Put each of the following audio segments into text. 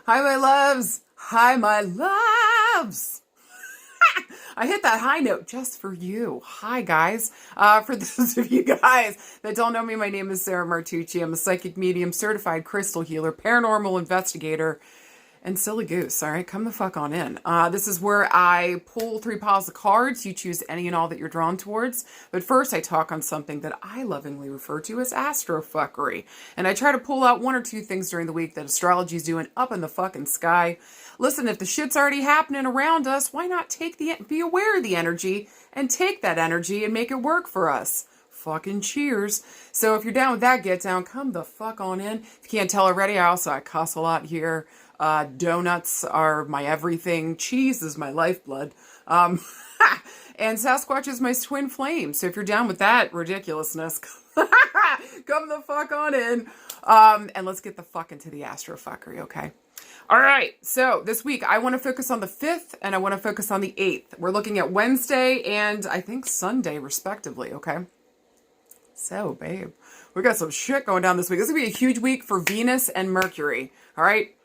Hi, my loves. Hi, my loves. I hit that high note just for you. Hi, guys. For those of you guys that don't know me, my name is Sarah Martucci. I'm a psychic medium, certified crystal healer, paranormal investigator, and silly goose. All right, come the fuck on in. This is where I pull three piles of cards. You choose any and all that you're drawn towards. But first, I talk on something that I lovingly refer to as astrofuckery. And I try to pull out one or two things during the week that astrology's doing up in the fucking sky. Listen, if the shit's already happening around us, why not be aware of the energy and take that energy and make it work for us? Fucking cheers. So if you're down with that get down, come the fuck on in. If you can't tell already, I cuss a lot here. Donuts are my everything. Cheese is my lifeblood. And Sasquatch is my twin flame. So if you're down with that ridiculousness, come the fuck on in. And let's get the fuck into the astrofuckery, okay? All right. So this week, I want to focus on the 5th and I want to focus on the 8th. We're looking at Wednesday and I think Sunday, respectively, okay? So, babe, we got some shit going down this week. This is going to be a huge week for Venus and Mercury, all right?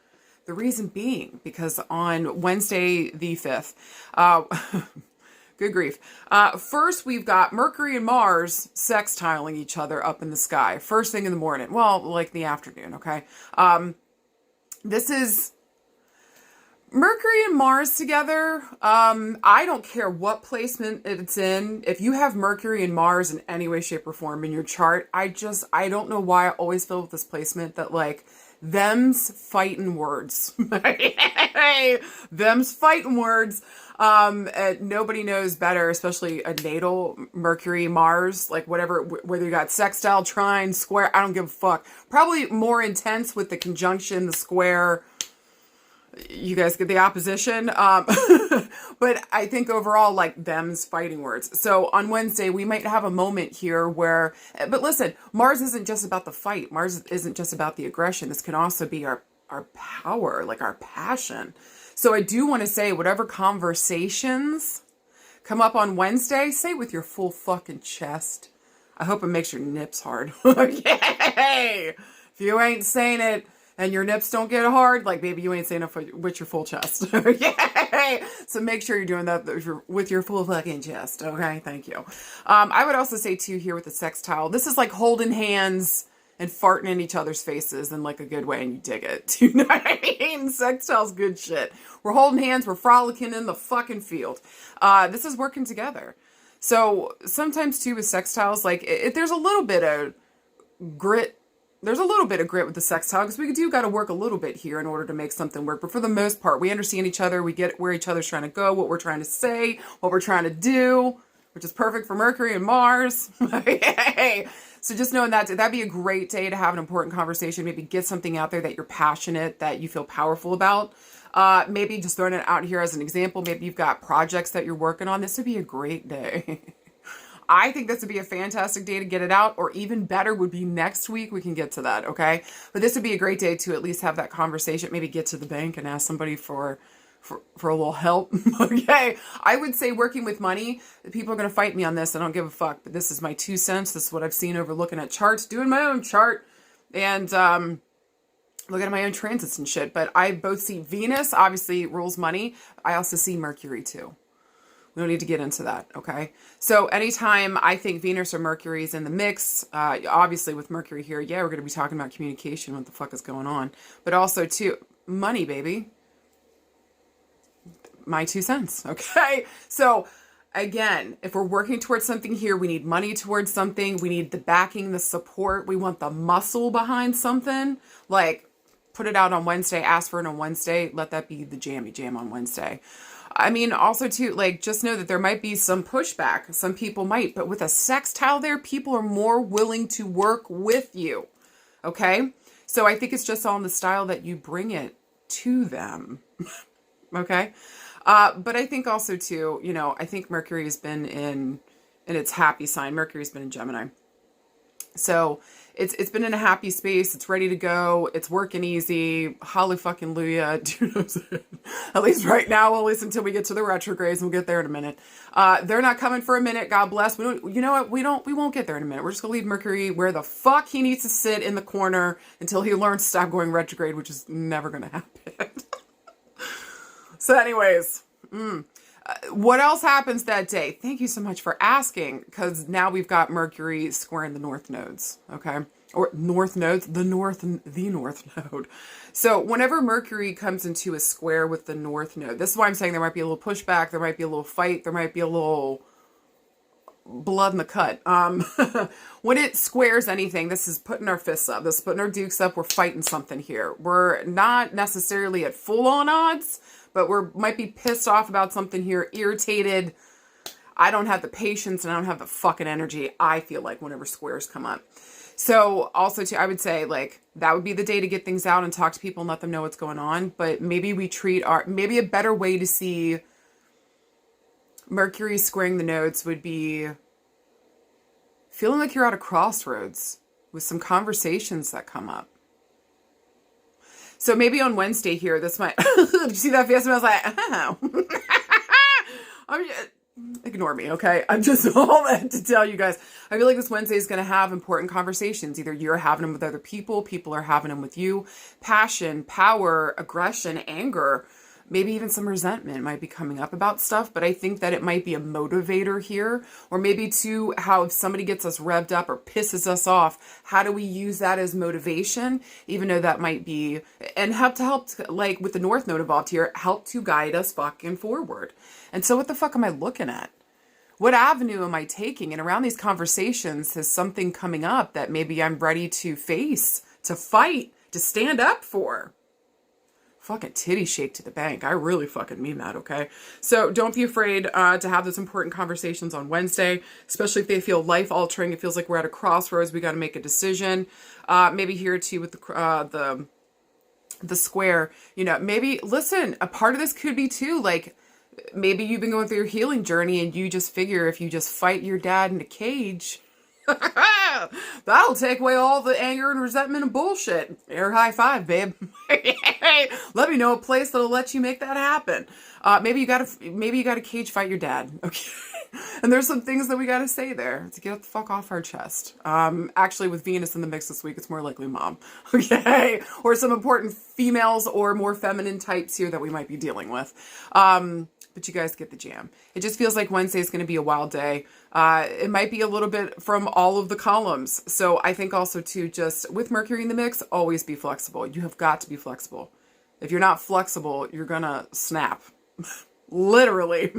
The reason being, because on Wednesday the 5th, good grief. First, we've got Mercury and Mars sextiling each other up in the sky. First thing in the morning. Well, like the afternoon, okay? This is Mercury and Mars together. I don't care what placement it's in. If you have Mercury and Mars in any way, shape, or form in your chart, I don't know why I always feel with this placement that, like, them's fighting words. Them's fighting words. Nobody knows better, especially a natal Mercury, Mars, like whatever, whether you got sextile, trine, square, I don't give a fuck. Probably more intense with the conjunction, the square. You guys get the opposition. But I think overall, like, them's fighting words. So on Wednesday, we might have a moment here where, but listen, Mars isn't just about the fight. Mars isn't just about the aggression. This can also be our power, like our passion. So I do want to say, whatever conversations come up on Wednesday, say it with your full fucking chest. I hope it makes your nips hard. Okay. If you ain't saying it, and your nips don't get hard, like, baby, you ain't saying it with your full chest. Okay? So make sure you're doing that with your full fucking chest. Okay? Thank you. I would also say, too, here with the sextile, this is like holding hands and farting in each other's faces in, like, a good way, and you dig it. You know what I mean? Sextile's good shit. We're holding hands. We're frolicking in the fucking field. This is working together. So sometimes, too, with sextiles, like, there's a little bit of grit. There's a little bit of grit with the sextile because we do got to work a little bit here in order to make something work. But for the most part, we understand each other. We get where each other's trying to go, what we're trying to say, what we're trying to do, which is perfect for Mercury and Mars. So just knowing that'd be a great day to have an important conversation. Maybe get something out there that you're passionate, that you feel powerful about. Maybe just throwing it out here as an example. Maybe you've got projects that you're working on. This would be a great day. I think this would be a fantastic day to get it out, or even better would be next week. We can get to that, okay? But this would be a great day to at least have that conversation, maybe get to the bank and ask somebody for a little help, okay? I would say working with money, people are going to fight me on this. I don't give a fuck, but this is my 2 cents. This is what I've seen over looking at charts, doing my own chart, and looking at my own transits and shit. But I both see Venus, obviously, rules money. I also see Mercury, too. We don't need to get into that, okay? So anytime I think Venus or Mercury is in the mix, obviously with Mercury here, yeah, we're going to be talking about communication, what the fuck is going on. But also, too, money, baby. My 2 cents, okay? So, again, if we're working towards something here, we need money towards something. We need the backing, the support. We want the muscle behind something. Like, put it out on Wednesday, ask for it on Wednesday. Let that be the jammy jam on Wednesday. I mean, also, too, like, just know that there might be some pushback. Some people might. But with a sextile there, people are more willing to work with you. Okay? So I think it's just all in the style that you bring it to them. Okay? But I think also, too, you know, I think Mercury has been in its happy sign. Mercury's been in Gemini. So it's been in a happy space. It's ready to go. It's working easy. Holly fucking Luya. Do you know what I'm saying? At least right now, at least until we get to the retrogrades, and we'll get there in a minute. They're not coming for a minute. God bless. You know what? We won't get there in a minute. We're just gonna leave Mercury where the fuck he needs to sit, in the corner, until he learns to stop going retrograde, which is never gonna happen. So anyways, what else happens that day? Thank you so much for asking, because now we've got Mercury squaring the north nodes, okay? Or north nodes, the north node. So whenever Mercury comes into a square with the north node, this is why I'm saying there might be a little pushback, there might be a little fight, there might be a little blood in the cut. When it squares anything, this is putting our fists up, this is putting our dukes up, we're fighting something here. We're not necessarily at full-on odds, but might be pissed off about something here, irritated. I don't have the patience and I don't have the fucking energy, I feel like, whenever squares come up. So also too, I would say, like, that would be the day to get things out and talk to people and let them know what's going on. But maybe we treat maybe a better way to see Mercury squaring the nodes would be feeling like you're at a crossroads with some conversations that come up. So maybe on Wednesday here, this might, did you see that face? I was like, oh. Ignore me, okay? I'm just all that to tell you guys. I feel like this Wednesday is going to have important conversations. Either you're having them with other people, people are having them with you. Passion, power, aggression, anger, maybe even some resentment might be coming up about stuff, but I think that it might be a motivator here, or maybe too, how if somebody gets us revved up or pisses us off, how do we use that as motivation, even though that might be, and help like with the North Node involved here, help to guide us fucking forward. And so what the fuck am I looking at? What avenue am I taking? And around these conversations is something coming up that maybe I'm ready to face, to fight, to stand up for. Fucking titty shake to the bank. I really fucking mean that, okay? So don't be afraid to have those important conversations on Wednesday, especially if they feel life-altering. It feels like we're at a crossroads. We got to make a decision. Maybe here too with the square. You know, maybe, listen, a part of this could be too, like, maybe you've been going through your healing journey and you just figure if you just fight your dad in a cage, that'll take away all the anger and resentment and bullshit. Air high five, babe. Let me know a place that'll let you make that happen. Maybe you gotta cage fight your dad. Okay. And there's some things that we gotta say there to get the fuck off our chest. Actually, with Venus in the mix this week, it's more likely mom. Okay. Or some important females or more feminine types here that we might be dealing with. But you guys get the jam. It just feels like Wednesday is going to be a wild day. It might be a little bit from all of the columns. So I think also too, just with Mercury in the mix, always be flexible. You have got to be flexible. If you're not flexible, you're going to snap. Literally.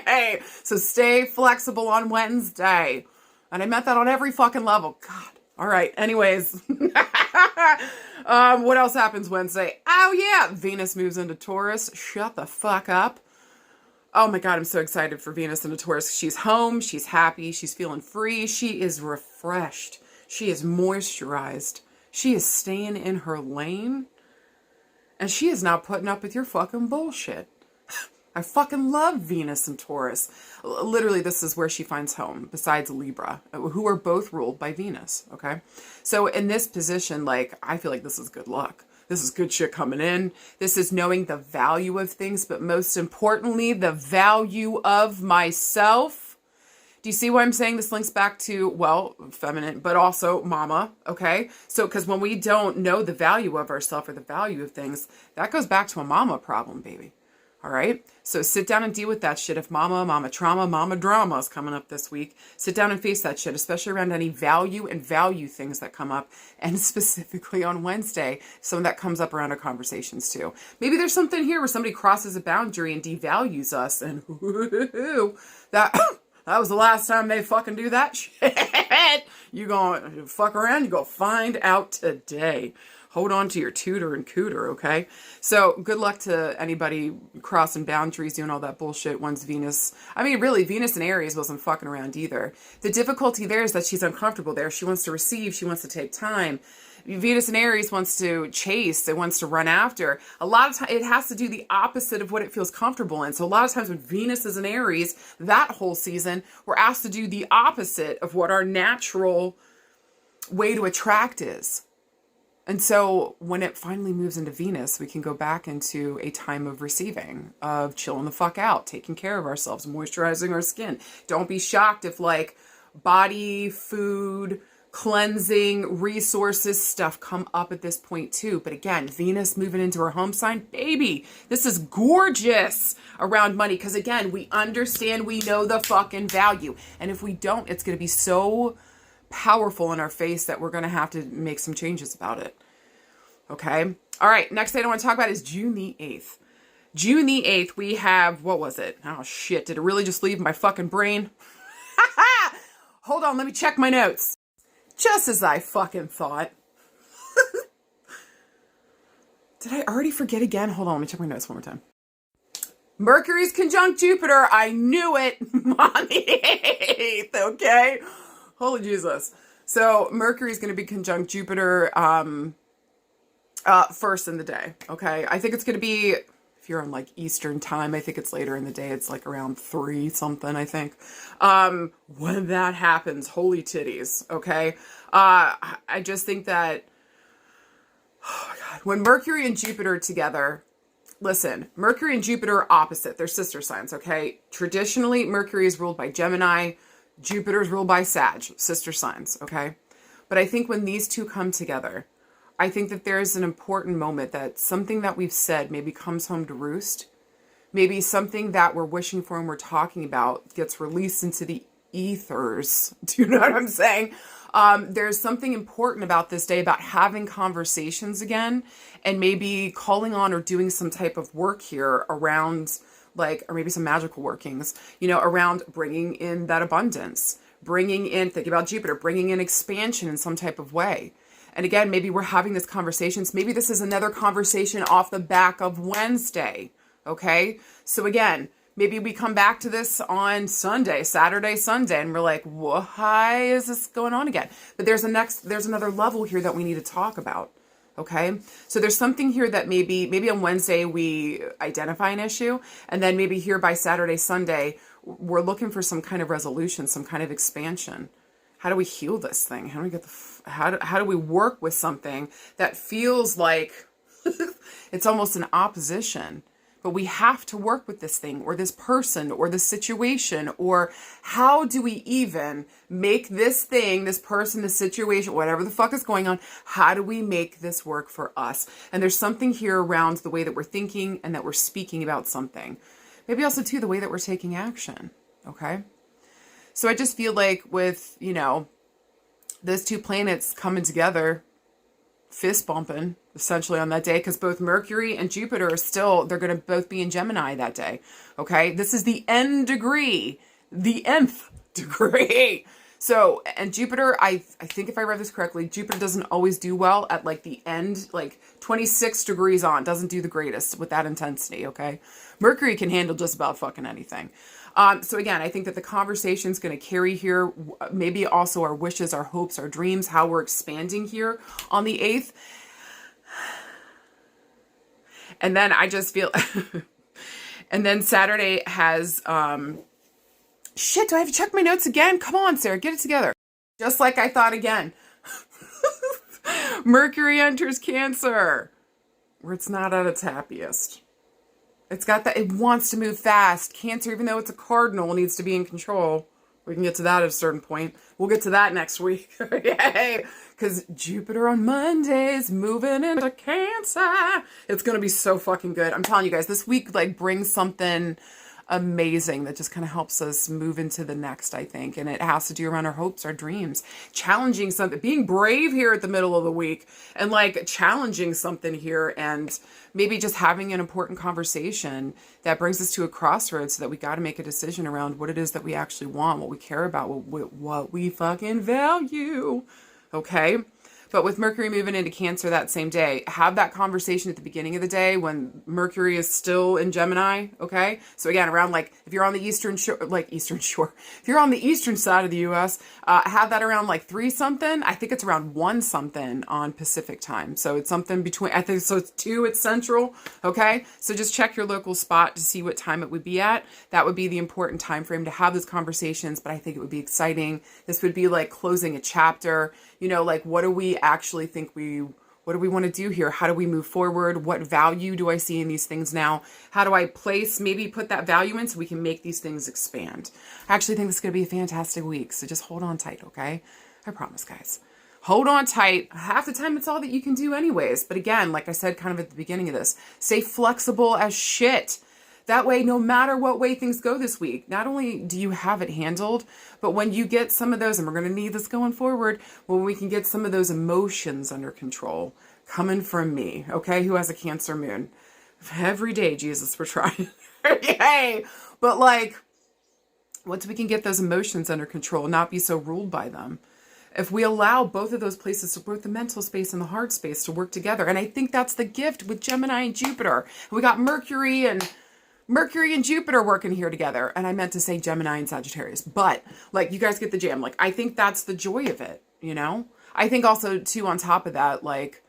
Hey, so stay flexible on Wednesday. And I meant that on every fucking level. God. All right. Anyways. What else happens Wednesday? Oh yeah. Venus moves into Taurus. Shut the fuck up. Oh my God, I'm so excited for Venus into Taurus. She's home, she's happy, she's feeling free, she is refreshed, she is moisturized, she is staying in her lane, and she is not putting up with your fucking bullshit. I fucking love Venus and Taurus. Literally, this is where she finds home, besides Libra, who are both ruled by Venus, okay? So in this position, like, I feel like this is good luck. This is good shit coming in. This is knowing the value of things, but most importantly, the value of myself. Do you see why I'm saying this links back to, well, feminine, but also mama, okay? So, because when we don't know the value of ourselves or the value of things, that goes back to a mama problem, baby. All right? So sit down and deal with that shit. If mama trauma, mama drama is coming up this week, sit down and face that shit, especially around any value things that come up. And specifically on Wednesday, some of that comes up around our conversations too. Maybe there's something here where somebody crosses a boundary and devalues us. And that was the last time they fucking do that shit. You gonna fuck around, you gonna find out today. Hold on to your tutor and cooter, okay? So good luck to anybody crossing boundaries, doing all that bullshit once Venus... I mean, really, Venus in Aries wasn't fucking around either. The difficulty there is that she's uncomfortable there. She wants to receive. She wants to take time. Venus in Aries wants to chase. It wants to run after. A lot of times, it has to do the opposite of what it feels comfortable in. So a lot of times when Venus is in Aries, that whole season, we're asked to do the opposite of what our natural way to attract is. And so when it finally moves into Venus, we can go back into a time of receiving, of chilling the fuck out, taking care of ourselves, moisturizing our skin. Don't be shocked if like body, food, cleansing, resources stuff come up at this point too. But again, Venus moving into her home sign, baby, this is gorgeous around money. Because again, we understand, we know the fucking value. And if we don't, it's going to be so powerful in our face that we're going to have to make some changes about it. Okay. All right. Next thing I want to talk about is June the 8th. June the 8th, we have, what was it? Oh shit. Did it really just leave my fucking brain? Hold on. Let me check my notes. Just as I fucking thought. Did I already forget again? Hold on. Let me check my notes one more time. Mercury's conjunct Jupiter. I knew it on the 8th. Okay. Holy Jesus. So Mercury's going to be conjunct Jupiter first in the day. Okay. I think it's going to be, if you're on like Eastern time, I think it's later in the day. It's like around 3 something, I think. When that happens, holy titties. Okay. I just think that, oh my God, when Mercury and Jupiter are together, listen, Mercury and Jupiter are opposite. They're sister signs. Okay. Traditionally, Mercury is ruled by Gemini. Jupiter is ruled by Sag, sister signs, okay? But I think when these two come together, I think that there's an important moment that something that we've said maybe comes home to roost. Maybe something that we're wishing for and we're talking about gets released into the ethers. Do you know what I'm saying? There's something important about this day, about having conversations again, and maybe calling on or doing some type of work here around, like, or maybe some magical workings, you know, around bringing in that abundance, bringing in, think about Jupiter, bringing in expansion in some type of way. And again, maybe we're having this conversations. Maybe this is another conversation off the back of Wednesday. Okay. So again, maybe we come back to this on Sunday, Saturday, Sunday, and we're like, why is this going on again? But there's another level here that we need to talk about. Okay. So there's something here that maybe on Wednesday we identify an issue, and then maybe here by Saturday, Sunday, we're looking for some kind of resolution, some kind of expansion. How do we heal this thing? How do we get how do we work with something that feels like it's almost an opposition? But we have to work with this thing or this person or this situation, or how do we even make this thing, this person, this situation, whatever the fuck is going on, how do we make this work for us? And there's something here around the way that we're thinking and that we're speaking about something. Maybe also too, the way that we're taking action. Okay. So I just feel like with, you know, those two planets coming together, fist bumping essentially on that day, because both Mercury and Jupiter are still, they're going to both be in Gemini that day. Okay. This is the N degree, the nth degree. So, and Jupiter, I think if I read this correctly, Jupiter doesn't always do well at like the end, like 26 degrees on, doesn't do the greatest with that intensity. Okay. Mercury can handle just about fucking anything. So again, I think that the conversation is going to carry here, maybe also our wishes, our hopes, our dreams, how we're expanding here on the 8th. And then I just feel, and then Saturday has, shit, do I have to check my notes again? Come on, Sarah, get it together. Just like I thought again. Mercury enters Cancer, where it's not at its happiest. It's got that, it wants to move fast. Cancer, even though it's a cardinal, needs to be in control. We can get to that at a certain point. We'll get to that next week. Yay! Because Jupiter on Monday is moving into Cancer. It's going to be so fucking good. I'm telling you guys, this week like brings something amazing that just kind of helps us move into the next, I think. And it has to do around our hopes, our dreams, challenging something, being brave here at the middle of the week, and like challenging something here, and maybe just having an important conversation that brings us to a crossroads, so that we got to make a decision around what it is that we actually want, what we care about, what we fucking value. Okay. But with Mercury moving into Cancer that same day, have that conversation at the beginning of the day when Mercury is still in Gemini. Okay. So again, around like, if you're on the Eastern Shore, if you're on the Eastern side of the US, have that around like 3 something. I think it's around 1 something on Pacific time. So it's something between, I think, so it's 2 at Central. Okay. So just check your local spot to see what time it would be at. That would be the important time frame to have those conversations. But I think it would be exciting. This would be like closing a chapter. You know, like, what do we actually think what do we want to do here? How do we move forward? What value do I see in these things now? How do I maybe put that value in so we can make these things expand? I actually think this is going to be a fantastic week. So just hold on tight, okay? I promise, guys. Hold on tight. Half the time, it's all that you can do anyways. But again, like I said kind of at the beginning of this, stay flexible as shit. That way, no matter what way things go this week, not only do you have it handled, but when you get some of those, and we're going to need this going forward, when we can get some of those emotions under control, coming from me, okay, who has a Cancer moon. Every day, Jesus, we're trying. Yay! But like, once we can get those emotions under control, not be so ruled by them, if we allow both of those places, to both the mental space and the heart space, to work together, and I think that's the gift with Gemini and Jupiter. We got Mercury and Jupiter working here together. And I meant to say Gemini and Sagittarius, but like, you guys get the jam. Like, I think that's the joy of it, you know? I think also too, on top of that, like,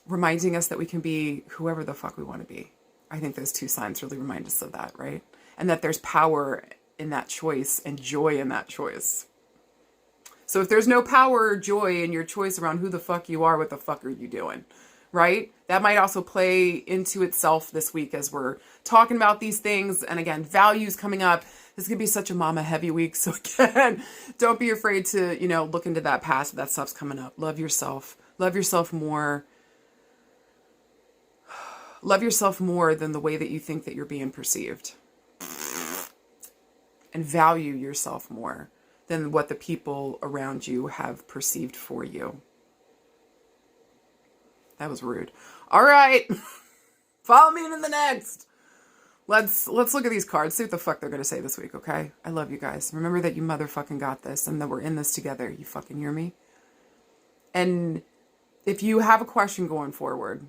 reminding us that we can be whoever the fuck we want to be. I think those two signs really remind us of that, right? And that there's power in that choice and joy in that choice. So if there's no power or joy in your choice around who the fuck you are, what the fuck are you doing? Right? That might also play into itself this week as we're talking about these things. And again, values coming up. This is going to be such a mama heavy week. So again, don't be afraid to, you know, look into that past. That stuff's coming up. Love yourself. Love yourself more. Love yourself more than the way that you think that you're being perceived. And value yourself more than what the people around you have perceived for you. That was rude. All right. Follow me into the next. Let's look at these cards. See what the fuck they're going to say this week, okay? I love you guys. Remember that you motherfucking got this and that we're in this together. You fucking hear me? And if you have a question going forward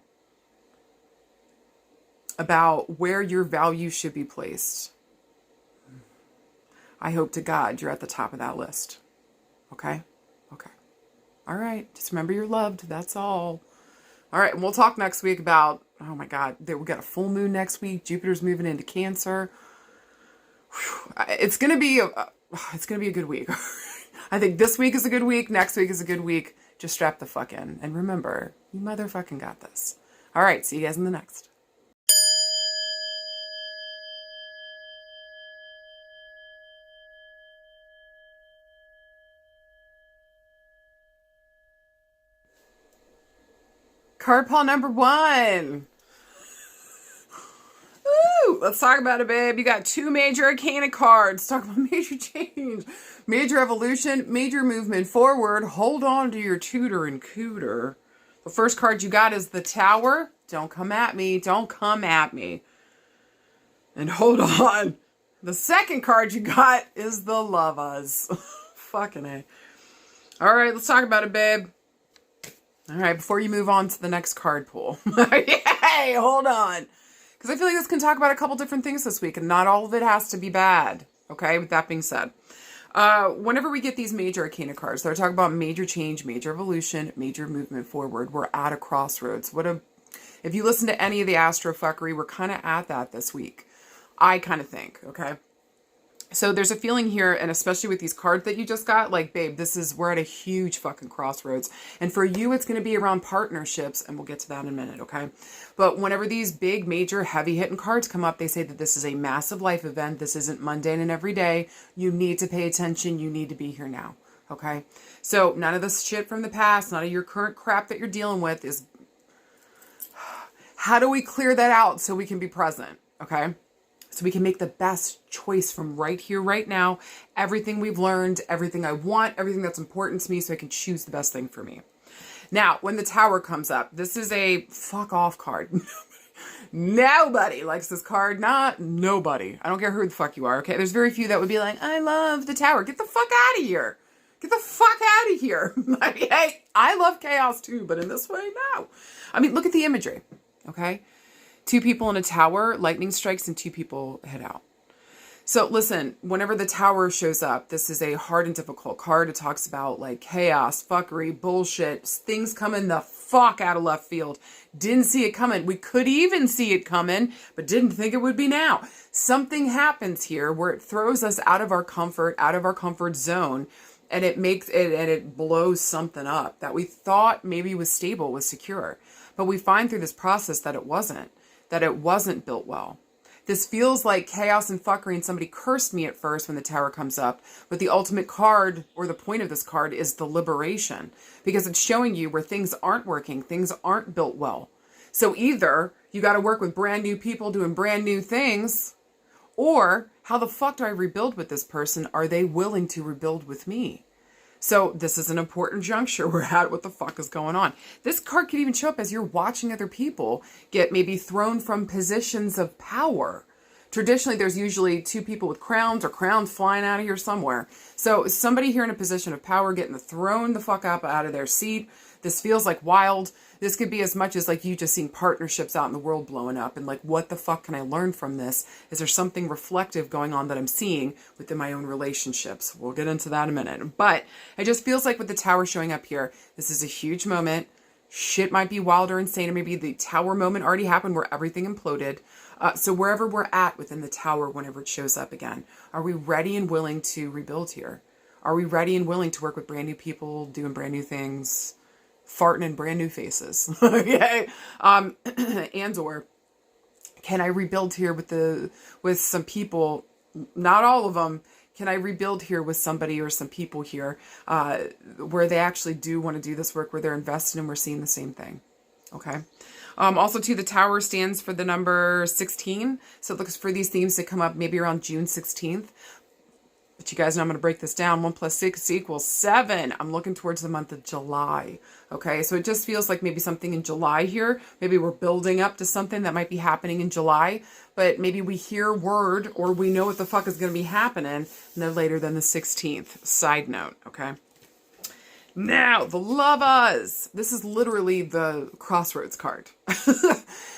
about where your value should be placed, I hope to God you're at the top of that list. Okay? Okay. All right. Just remember you're loved. That's all. All right, and we'll talk next week about, oh my God, we got a full moon next week. Jupiter's moving into Cancer. Whew. It's gonna be a good week. I think this week is a good week. Next week is a good week. Just strap the fuck in. And remember, you motherfucking got this. All right, see you guys in the next. Card pull number 1. Ooh, let's talk about it, babe. You got 2 major arcana cards. Talk about major change, major evolution, major movement forward. Hold on to your tutor and cooter. The first card you got is the Tower. Don't come at me. Don't come at me. And hold on. The second card you got is the Lovelies. Fucking A. All right, let's talk about it, babe. All right, before you move on to the next card pool. Yay, hold on. Because I feel like this can talk about a couple different things this week, and not all of it has to be bad. Okay, with that being said. Whenever we get these major arcana cards, they're talking about major change, major evolution, major movement forward. We're at a crossroads. If you listen to any of the Astrofuckery, we're kind of at that this week. I kind of think, okay? So there's a feeling here, and especially with these cards that you just got, like, babe, we're at a huge fucking crossroads. And for you, it's going to be around partnerships, and we'll get to that in a minute, okay? But whenever these big, major, heavy-hitting cards come up, they say that this is a massive life event. This isn't mundane and everyday. You need to pay attention. You need to be here now, okay? So none of this shit from the past, none of your current crap that you're dealing with is... How do we clear that out so we can be present, okay? So we can make the best choice from right here, right now. Everything we've learned, everything I want, everything that's important to me, so I can choose the best thing for me. Now, when the Tower comes up, this is a fuck off card. Nobody likes this card. Not nobody. I don't care who the fuck you are, okay? There's very few that would be like, I love the Tower. Get the fuck out of here. Get the fuck out of here. Like, hey, I love chaos too, but in this way, no. I mean, look at the imagery, okay? 2 people in a tower, lightning strikes, and 2 people head out. So listen, whenever the Tower shows up, this is a hard and difficult card. It talks about like chaos, fuckery, bullshit, things coming the fuck out of left field. Didn't see it coming. We could even see it coming, but didn't think it would be now. Something happens here where it throws us out of our comfort zone. and it makes it, and it blows something up that we thought maybe was stable, was secure. But we find through this process that it wasn't built well. This feels like chaos and fuckery, and somebody cursed me at first when the Tower comes up. But the ultimate card, or the point of this card, is the liberation. Because it's showing you where things aren't working, things aren't built well. So either you got to work with brand new people doing brand new things, or how the fuck do I rebuild with this person? Are they willing to rebuild with me? So this is an important juncture we're at. What the fuck is going on? This card could even show up as you're watching other people get maybe thrown from positions of power. Traditionally, there's usually two people with crowns or crowns flying out of here somewhere. So somebody here in a position of power getting thrown the fuck up out of their seat. This feels like wild. This could be as much as like you just seeing partnerships out in the world blowing up and like, what the fuck can I learn from this? Is there something reflective going on that I'm seeing within my own relationships? We'll get into that in a minute. But it just feels like with the Tower showing up here, this is a huge moment. Shit might be wild or insane, or maybe the Tower moment already happened where everything imploded. So wherever we're at within the Tower, whenever it shows up again, are we ready and willing to rebuild here? Are we ready and willing to work with brand new people, doing brand new things, farting in brand new faces? Okay. And or can I rebuild here with some people, not all of them. Can I rebuild here with somebody or some people here where they actually do want to do this work, where they're invested and we're seeing the same thing? Okay. Also, too, the Tower stands for the number 16. So it looks for these themes to come up maybe around June 16th. But you guys know I'm going to break this down. 1 + 6 = 7. I'm looking towards the month of July. Okay, so it just feels like maybe something in July here. Maybe we're building up to something that might be happening in July. But maybe we hear word or we know what the fuck is going to be happening no later than the 16th. Side note, okay? Now, the Lovelies. This is literally the crossroads card.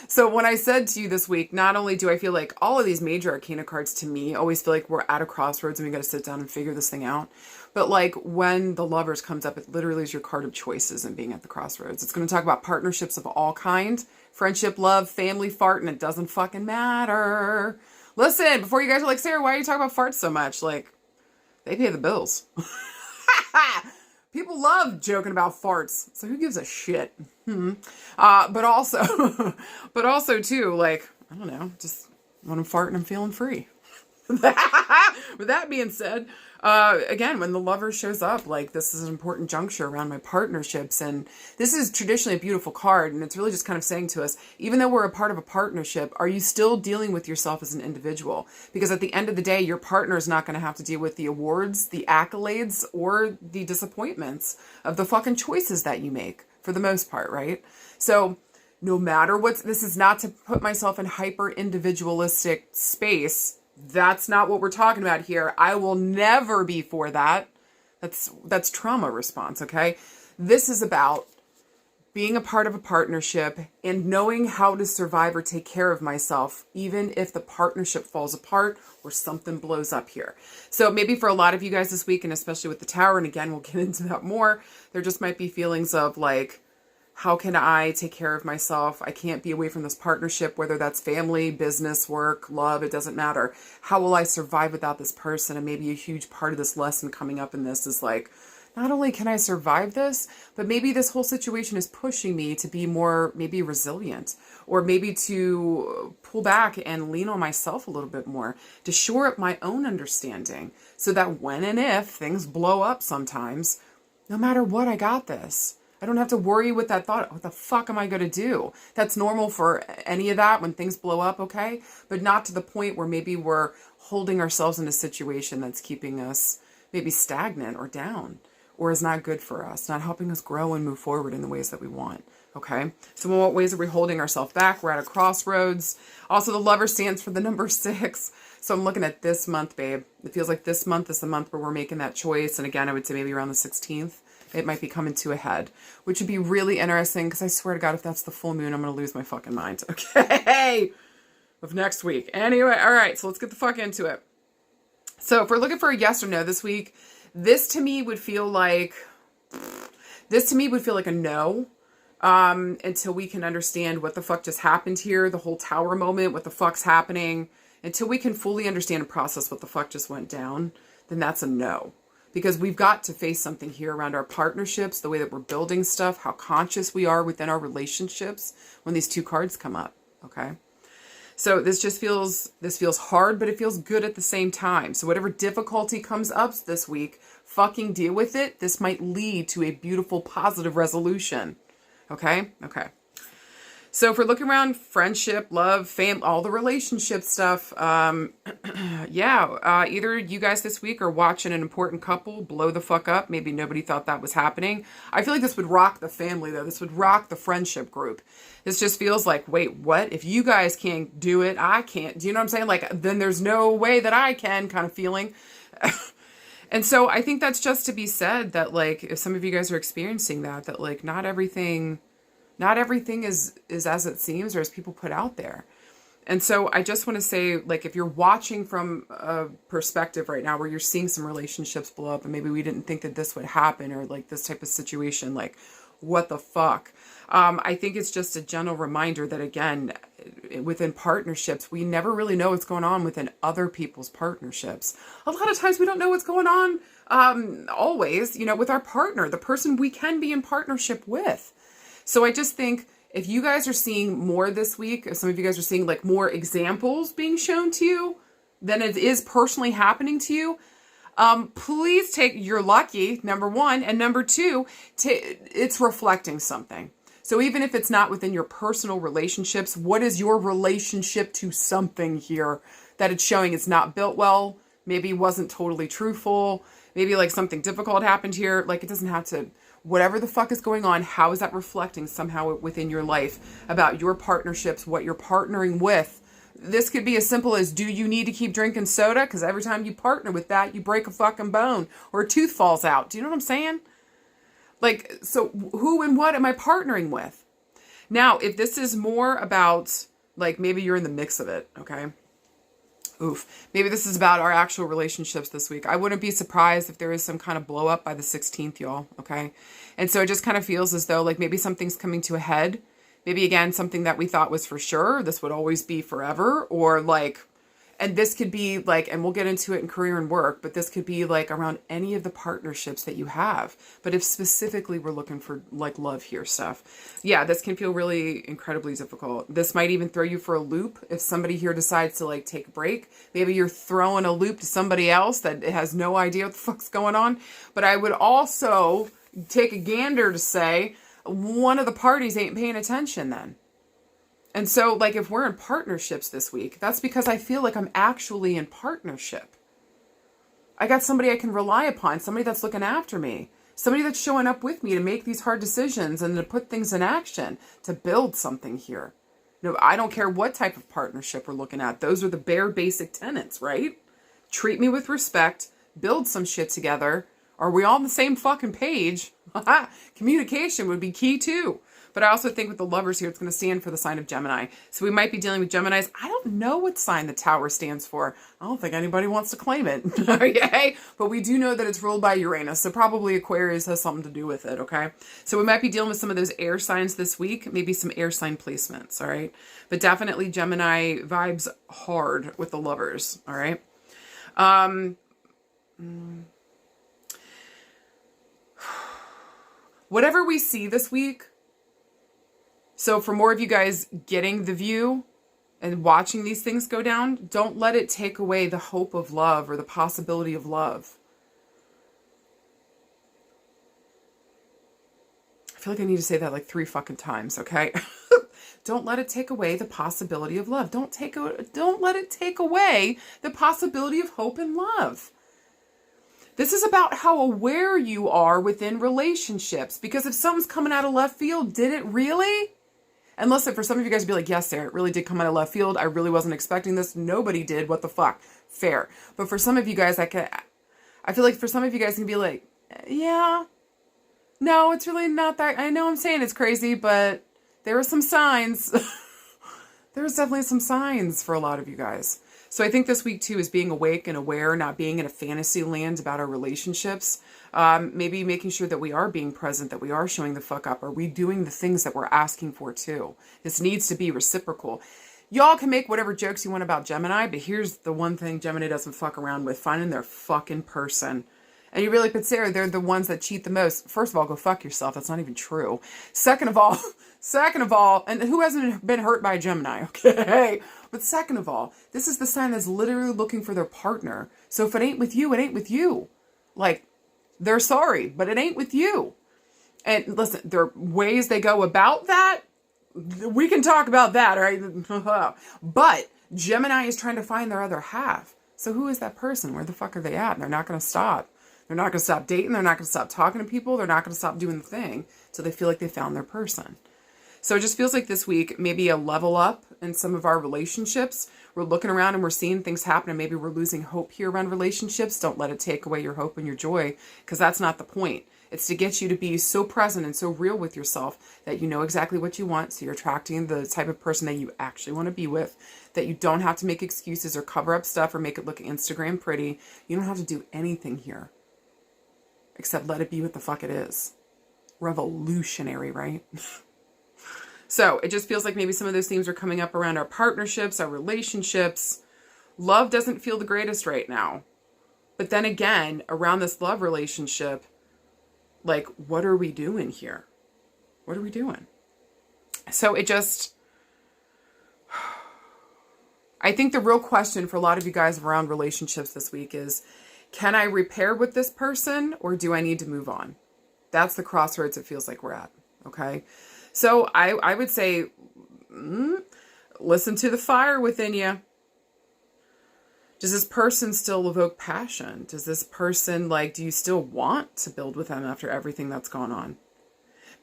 So when I said to you this week, not only do I feel like all of these major arcana cards to me always feel like we're at a crossroads and we got to sit down and figure this thing out. But like when the Lovers comes up, it literally is your card of choices and being at the crossroads. It's going to talk about partnerships of all kind, friendship, love, family, fart, and it doesn't fucking matter. Listen, before you guys are like, Sarah, why are you talking about farts so much? Like, they pay the bills. People love joking about farts, so who gives a shit? But also, too, like, I don't know, just when I'm farting, I'm feeling free. With that being said, again, when the Lover shows up, like, this is an important juncture around my partnerships, and this is traditionally a beautiful card, and it's really just kind of saying to us, even though we're a part of a partnership, are you still dealing with yourself as an individual? Because at the end of the day, your partner is not going to have to deal with the awards, the accolades, or the disappointments of the fucking choices that you make, for the most part, right? So no matter this is not to put myself in hyper individualistic space. That's not what we're talking about here. I will never be for that. That's trauma response, okay? This is about being a part of a partnership and knowing how to survive or take care of myself, even if the partnership falls apart or something blows up here. So maybe for a lot of you guys this week, and especially with the Tower, and again, we'll get into that more, there just might be feelings of like, how can I take care of myself? I can't be away from this partnership, whether that's family, business, work, love, it doesn't matter. How will I survive without this person? And maybe a huge part of this lesson coming up in this is like, not only can I survive this, but maybe this whole situation is pushing me to be more maybe resilient, or maybe to pull back and lean on myself a little bit more, to shore up my own understanding so that when and if things blow up sometimes, no matter what, I got this. I don't have to worry with that thought, what the fuck am I going to do? That's normal for any of that when things blow up, okay? But not to the point where maybe we're holding ourselves in a situation that's keeping us maybe stagnant or down, or is not good for us, not helping us grow and move forward in the ways that we want, okay? So in what ways are we holding ourselves back? We're at a crossroads. Also, the Lover stands for the number 6. So I'm looking at this month, babe. It feels like this month is the month where we're making that choice. And again, I would say maybe around the 16th. It might be coming to a head, which would be really interesting because I swear to God, if that's the full moon, I'm going to lose my fucking mind. Okay. Of next week. Anyway, all right. So let's get the fuck into it. So if we're looking for a yes or no this week, this to me would feel like a no. Until we can understand what the fuck just happened here, the whole Tower moment, what the fuck's happening, until we can fully understand and process what the fuck just went down, then that's a no. because we've got to face something here around our partnerships, the way that we're building stuff, how conscious we are within our relationships when these two cards come up, okay? So this feels hard, but it feels good at the same time. So whatever difficulty comes up this week, fucking deal with it. This might lead to a beautiful, positive resolution, okay? Okay. So if we're looking around friendship, love, fame, all the relationship stuff, either you guys this week are watching an important couple blow the fuck up. Maybe nobody thought that was happening. I feel like this would rock the family, though. This would rock the friendship group. This just feels like, wait, what? If you guys can't do it, I can't. Do you know what I'm saying? Like, then there's no way that I can kind of feeling. And so I think that's just to be said that, like, if some of you guys are experiencing that like, not everything is as it seems or as people put out there. And so I just want to say, like, if you're watching from a perspective right now where you're seeing some relationships blow up and maybe we didn't think that this would happen or like this type of situation, like, what the fuck? I think it's just a gentle reminder that, again, within partnerships, we never really know what's going on within other people's partnerships. A lot of times we don't know what's going on always, with our partner, the person we can be in partnership with. So I just think if you guys are seeing more this week, if some of you guys are seeing like more examples being shown to you than it is personally happening to you, please you're lucky, number one, and number two, it's reflecting something. So even if it's not within your personal relationships, what is your relationship to something here that it's showing it's not built well, maybe wasn't totally truthful, maybe like something difficult happened here, like it doesn't have to... Whatever the fuck is going on, how is that reflecting somehow within your life about your partnerships, what you're partnering with? This could be as simple as, do you need to keep drinking soda? Because every time you partner with that, you break a fucking bone or a tooth falls out. Do you know what I'm saying? Like, so who and what am I partnering with? Now, if this is more about, like, maybe you're in the mix of it, okay? Oof. Maybe this is about our actual relationships this week. I wouldn't be surprised if there is some kind of blow up by the 16th, y'all. Okay. And so it just kind of feels as though like maybe something's coming to a head. Maybe again, something that we thought was for sure. This would always be forever, or like, and this could be like, and we'll get into it in career and work, but this could be like around any of the partnerships that you have. But if specifically we're looking for like love here stuff, yeah, this can feel really incredibly difficult. This might even throw you for a loop. If somebody here decides to like take a break, maybe you're throwing a loop to somebody else that has no idea what the fuck's going on. But I would also take a gander to say one of the parties ain't paying attention then. And so, like, if we're in partnerships this week, that's because I feel like I'm actually in partnership. I got somebody I can rely upon, somebody that's looking after me, somebody that's showing up with me to make these hard decisions and to put things in action, to build something here. No, I don't care what type of partnership we're looking at. Those are the bare basic tenets, right? Treat me with respect, build some shit together. Are we all on the same fucking page? Communication would be key too. But I also think with the lovers here, it's going to stand for the sign of Gemini. So we might be dealing with Geminis. I don't know what sign the Tower stands for. I don't think anybody wants to claim it. Okay? But we do know that it's ruled by Uranus. So probably Aquarius has something to do with it. Okay? So we might be dealing with some of those air signs this week. Maybe some air sign placements. All right? But definitely Gemini vibes hard with the lovers. All right? Whatever we see this week. So for more of you guys getting the view and watching these things go down, don't let it take away the hope of love or the possibility of love. I feel like I need to say that like 3 fucking times, okay? Don't let it take away the possibility of love. Don't let it take away the possibility of hope and love. This is about how aware you are within relationships. Because if something's coming out of left field, did it really? And listen, for some of you guys to be like, yes, Sarah, it really did come out of left field. I really wasn't expecting this. Nobody did. What the fuck? Fair. But for some of you guys, I feel like for some of you guys can be like, yeah, no, it's really not that. I know I'm saying it's crazy, but there were some signs. There was definitely some signs for a lot of you guys. So I think this week too is being awake and aware, not being in a fantasy land about our relationships. Maybe making sure that we are being present, that we are showing the fuck up. Are we doing the things that we're asking for too? This needs to be reciprocal. Y'all can make whatever jokes you want about Gemini, but here's the one thing Gemini doesn't fuck around with: finding their fucking person. And you really consider they're the ones that cheat the most. First of all, go fuck yourself. That's not even true. Second of all, and who hasn't been hurt by a Gemini, okay? But second of all, this is the sign that's literally looking for their partner. So if it ain't with you, it ain't with you. Like, they're sorry, but it ain't with you. And listen, there are ways they go about that. We can talk about that, right? But Gemini is trying to find their other half. So who is that person? Where the fuck are they at? And they're not going to stop. They're not going to stop dating. They're not going to stop talking to people. They're not going to stop doing the thing until they feel like they found their person. So it just feels like this week, maybe a level up in some of our relationships. We're looking around and we're seeing things happen, and maybe we're losing hope here around relationships. Don't let it take away your hope and your joy, because that's not the point. It's to get you to be so present and so real with yourself that you know exactly what you want. So you're attracting the type of person that you actually want to be with, that you don't have to make excuses or cover up stuff or make it look Instagram pretty. You don't have to do anything here except let it be what the fuck it is. Revolutionary, right? So it just feels like maybe some of those themes are coming up around our partnerships, our relationships. Love doesn't feel the greatest right now. But then again, around this love relationship, like, what are we doing here? What are we doing? So it just, I think the real question for a lot of you guys around relationships this week is, can I repair with this person, or do I need to move on? That's the crossroads it feels like we're at. Okay. So I would say, listen to the fire within you. Does this person still evoke passion? Does this person, like, do you still want to build with them after everything that's gone on?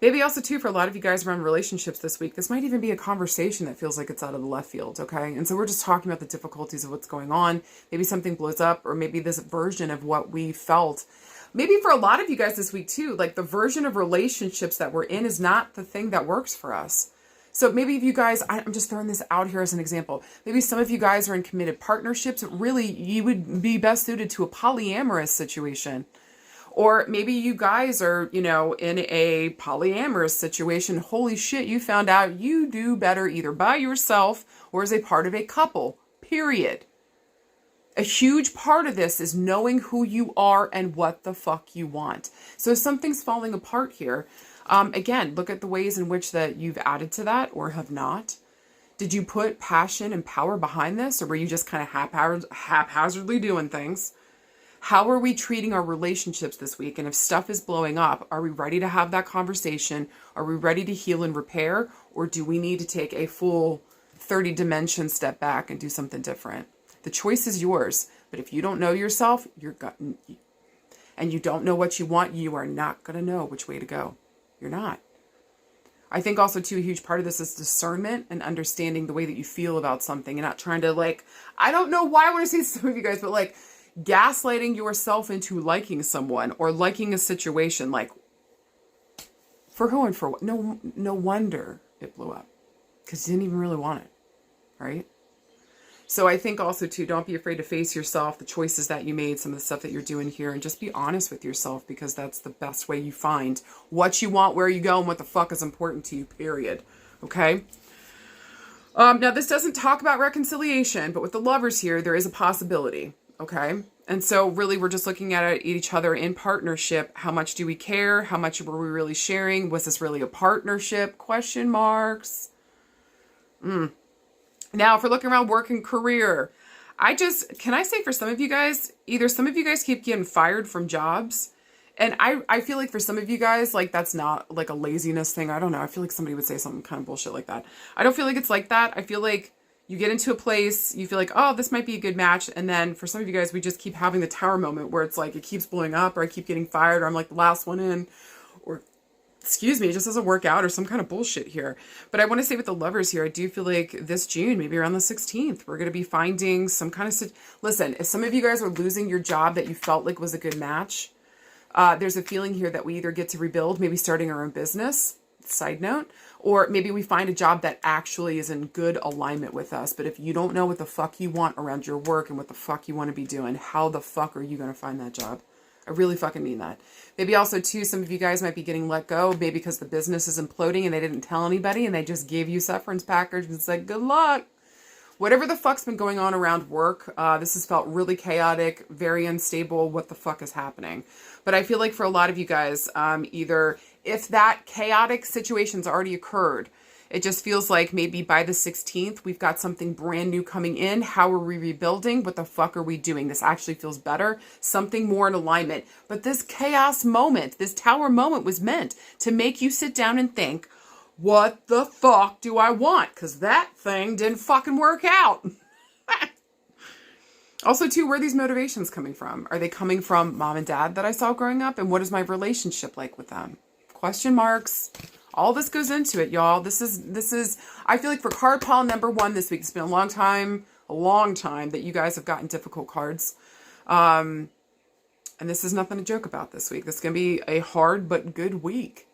Maybe also, too, for a lot of you guys around relationships this week, this might even be a conversation that feels like it's out of the left field, okay? And so we're just talking about the difficulties of what's going on. Maybe something blows up, or maybe this version of what we felt. Maybe for a lot of you guys this week, too, like, the version of relationships that we're in is not the thing that works for us. So maybe if you guys, I'm just throwing this out here as an example. Maybe some of you guys are in committed partnerships. Really, you would be best suited to a polyamorous situation. Or maybe you guys are, you know, in a polyamorous situation. Holy shit, you found out you do better either by yourself or as a part of a couple, period. A huge part of this is knowing who you are and what the fuck you want. So if something's falling apart here, again, look at the ways in which that you've added to that or have not. Did you put passion and power behind this, or were you just kind of haphazardly doing things? How are we treating our relationships this week? And if stuff is blowing up, are we ready to have that conversation? Are we ready to heal and repair? Or do we need to take a full 30 dimension step back and do something different? The choice is yours. But if you don't know yourself, and you don't know what you want, you are not going to know which way to go. You're not. I think also, too, a huge part of this is discernment and understanding the way that you feel about something and not trying to, like, I don't know why I want to say some of you guys, but like gaslighting yourself into liking someone or liking a situation, like, for who and for what? No wonder it blew up, because you didn't even really want it, right? So I think also, too, don't be afraid to face yourself, the choices that you made, some of the stuff that you're doing here, and just be honest with yourself, because that's the best way you find what you want, where you go, and what the fuck is important to you, period. Okay? Now, this doesn't talk about reconciliation, but with the lovers here, there is a possibility. Okay? And so really, we're just looking at each other in partnership. How much do we care? How much were we really sharing? Was this really a partnership? Question marks. Now, if we're looking around work and career, can I say for some of you guys, either some of you guys keep getting fired from jobs, and I feel like for some of you guys, like, that's not like a laziness thing. I don't know. I feel like somebody would say something kind of bullshit like that. I don't feel like it's like that. I feel like you get into a place, you feel like, oh, this might be a good match. And then for some of you guys, we just keep having the tower moment where it's like, it keeps blowing up, or I keep getting fired, or I'm like the last one in, or excuse me, it just doesn't work out, or some kind of bullshit here. But I want to say with the lovers here, I do feel like this June, maybe around the 16th, we're going to be finding some kind of... Listen, if some of you guys are losing your job that you felt like was a good match, there's a feeling here that we either get to rebuild, maybe starting our own business, side note, or maybe we find a job that actually is in good alignment with us. But if you don't know what the fuck you want around your work and what the fuck you want to be doing, how the fuck are you going to find that job? I really fucking mean that. Maybe also, too, some of you guys might be getting let go, maybe because the business is imploding and they didn't tell anybody and they just gave you severance package and said, good luck. whatever the fuck's been going on around work, this has felt really chaotic, very unstable. What the fuck is happening? But I feel like for a lot of you guys, either if that chaotic situation's already occurred, it just feels like maybe by the 16th, we've got something brand new coming in. How are we rebuilding? What the fuck are we doing? This actually feels better. Something more in alignment. But this chaos moment, this tower moment was meant to make you sit down and think, what the fuck do I want? Because that thing didn't fucking work out. Also, too, where are these motivations coming from? Are they coming from mom and dad that I saw growing up? And what is my relationship like with them? Question marks. All this goes into it, y'all. This is, I feel like for card pile number 1 this week, it's been a long time that you guys have gotten difficult cards. And this is nothing to joke about this week. This is going to be a hard but good week.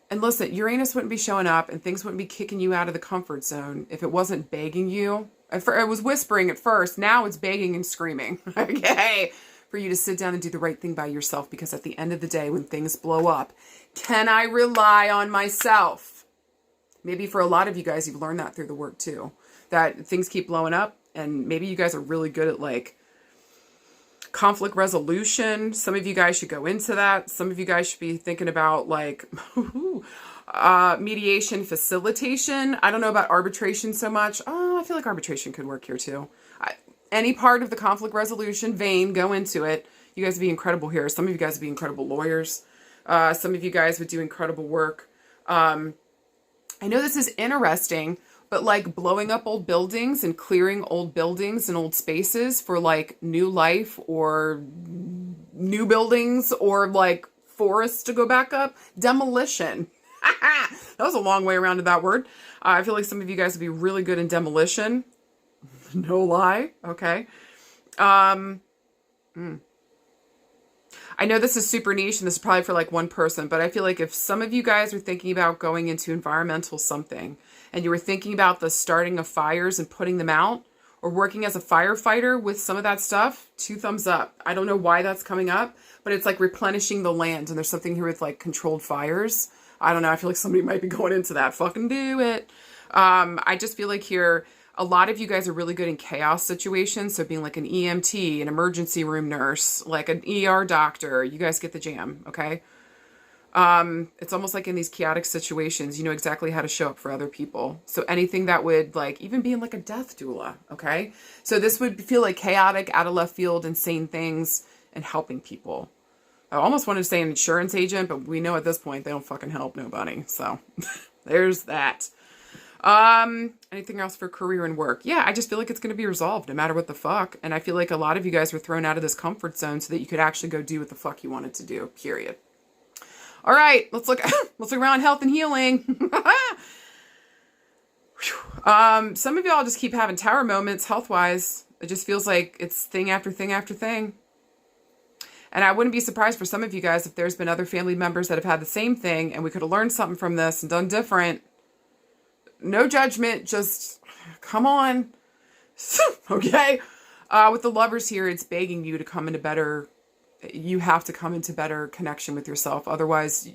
And listen, Uranus wouldn't be showing up and things wouldn't be kicking you out of the comfort zone if it wasn't begging you. It was whispering at first. Now it's begging and screaming. Okay. For you to sit down and do the right thing by yourself. Because at the end of the day, when things blow up, can I rely on myself? Maybe for a lot of you guys, you've learned that through the work too. That things keep blowing up. And maybe you guys are really good at like conflict resolution. Some of you guys should go into that. Some of you guys should be thinking about like mediation, facilitation. I don't know about arbitration so much. Oh, I feel like arbitration could work here too. Any part of the conflict resolution vein, go into it. You guys would be incredible here. Some of you guys would be incredible lawyers. Some of you guys would do incredible work. I know this is interesting, but like blowing up old buildings and clearing old buildings and old spaces for like new life or new buildings or like forests to go back up. Demolition. That was a long way around to that word. I feel like some of you guys would be really good in demolition. No lie. Okay. I know this is super niche and this is probably for like one person, but I feel like if some of you guys are thinking about going into environmental something and you were thinking about the starting of fires and putting them out or working as a firefighter with some of that stuff, 2 thumbs up. I don't know why that's coming up, but it's like replenishing the land and there's something here with like controlled fires. I don't know. I feel like somebody might be going into that. Fucking do it. I just feel like here, a lot of you guys are really good in chaos situations. So being like an EMT, an emergency room nurse, like an ER doctor, you guys get the jam. Okay. It's almost like in these chaotic situations, you know exactly how to show up for other people. So anything that would like even being like a death doula. Okay. So this would feel like chaotic, out of left field, insane things and helping people. I almost wanted to say an insurance agent, but we know at this point they don't fucking help nobody. So there's that. Anything else for career and work? Yeah, I just feel like it's going to be resolved no matter what the fuck. And I feel like a lot of you guys were thrown out of this comfort zone so that you could actually go do what the fuck you wanted to do, period. All right, let's look around health and healing. Some of y'all just keep having tower moments health-wise. It just feels like it's thing after thing after thing. And I wouldn't be surprised for some of you guys if there's been other family members that have had the same thing and we could have learned something from this and done different. No judgment, just come on. Okay? With the lovers here, it's begging you to come into better, you have to come into better connection with yourself. Otherwise,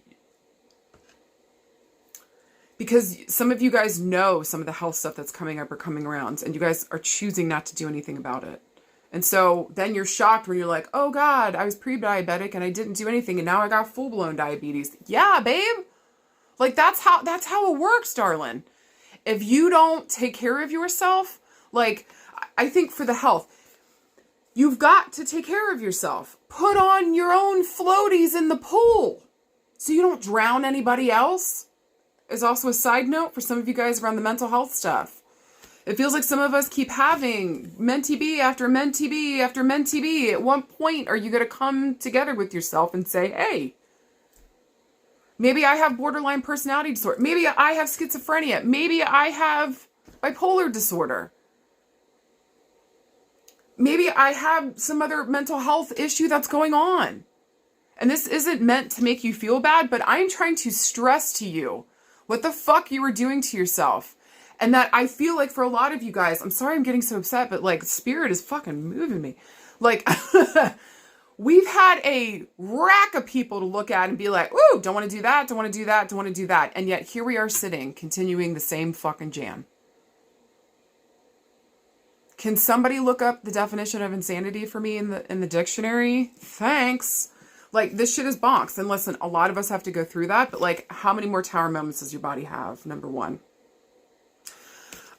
because some of you guys know some of the health stuff that's coming up or coming around, and you guys are choosing not to do anything about it. And so then you're shocked when you're like, oh God, I was pre-diabetic and I didn't do anything and now I got full-blown diabetes. Yeah, babe. Like that's how it works, darling. If you don't take care of yourself, like I think for the health, you've got to take care of yourself. Put on your own floaties in the pool so you don't drown anybody else. Is also a side note for some of you guys around the mental health stuff. It feels like some of us keep having mentee B after mentee B after mentee B. At one point, are you going to come together with yourself and say, hey, maybe I have borderline personality disorder. Maybe I have schizophrenia. Maybe I have bipolar disorder. Maybe I have some other mental health issue that's going on. And this isn't meant to make you feel bad, but I'm trying to stress to you what the fuck you were doing to yourself. And that I feel like for a lot of you guys, I'm sorry I'm getting so upset, but like spirit is fucking moving me. Like, we've had a rack of people to look at and be like, ooh, don't want to do that, don't want to do that, don't want to do that. And yet here we are sitting, continuing the same fucking jam. Can somebody look up the definition of insanity for me in the dictionary? Thanks. Like, this shit is bonks. And listen, a lot of us have to go through that, but like, how many more tower moments does your body have? Number one.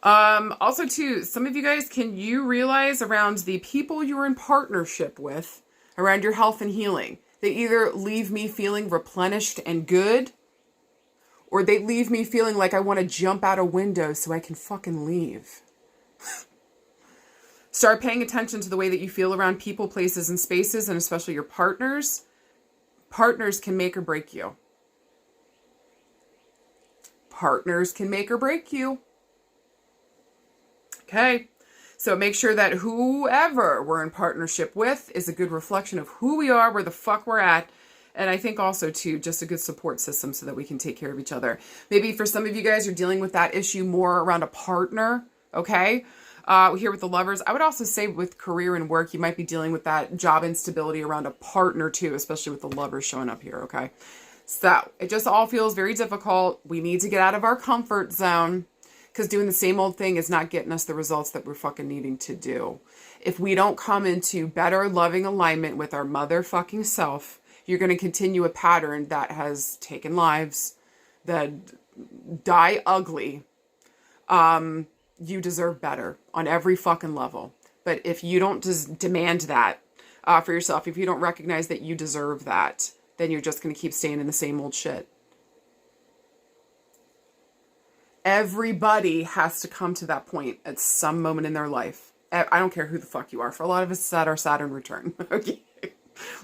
Also too, some of you guys, can you realize around the people you're in partnership with, around your health and healing, they either leave me feeling replenished and good, or they leave me feeling like I want to jump out a window so I can fucking leave. Start paying attention to the way that you feel around people, places, and spaces, and especially your partners. Partners can make or break you. Partners can make or break you. Okay, so make sure that whoever we're in partnership with is a good reflection of who we are, where the fuck we're at, and I think also too, just a good support system so that we can take care of each other. Maybe for some of you guys, you're dealing with that issue more around a partner, okay? Here with the lovers, I would also say with career and work, you might be dealing with that job instability around a partner too, especially with the lovers showing up here, okay? So it just all feels very difficult. We need to get out of our comfort zone, because doing the same old thing is not getting us the results that we're fucking needing to do. If we don't come into better loving alignment with our motherfucking self, you're going to continue a pattern that has taken lives, that die ugly. You deserve better on every fucking level. But if you don't just demand that for yourself, if you don't recognize that you deserve that, then you're just going to keep staying in the same old shit. Everybody has to come to that point at some moment in their life. I don't care who the fuck you are. For a lot of us, it's at our Saturn return. Okay.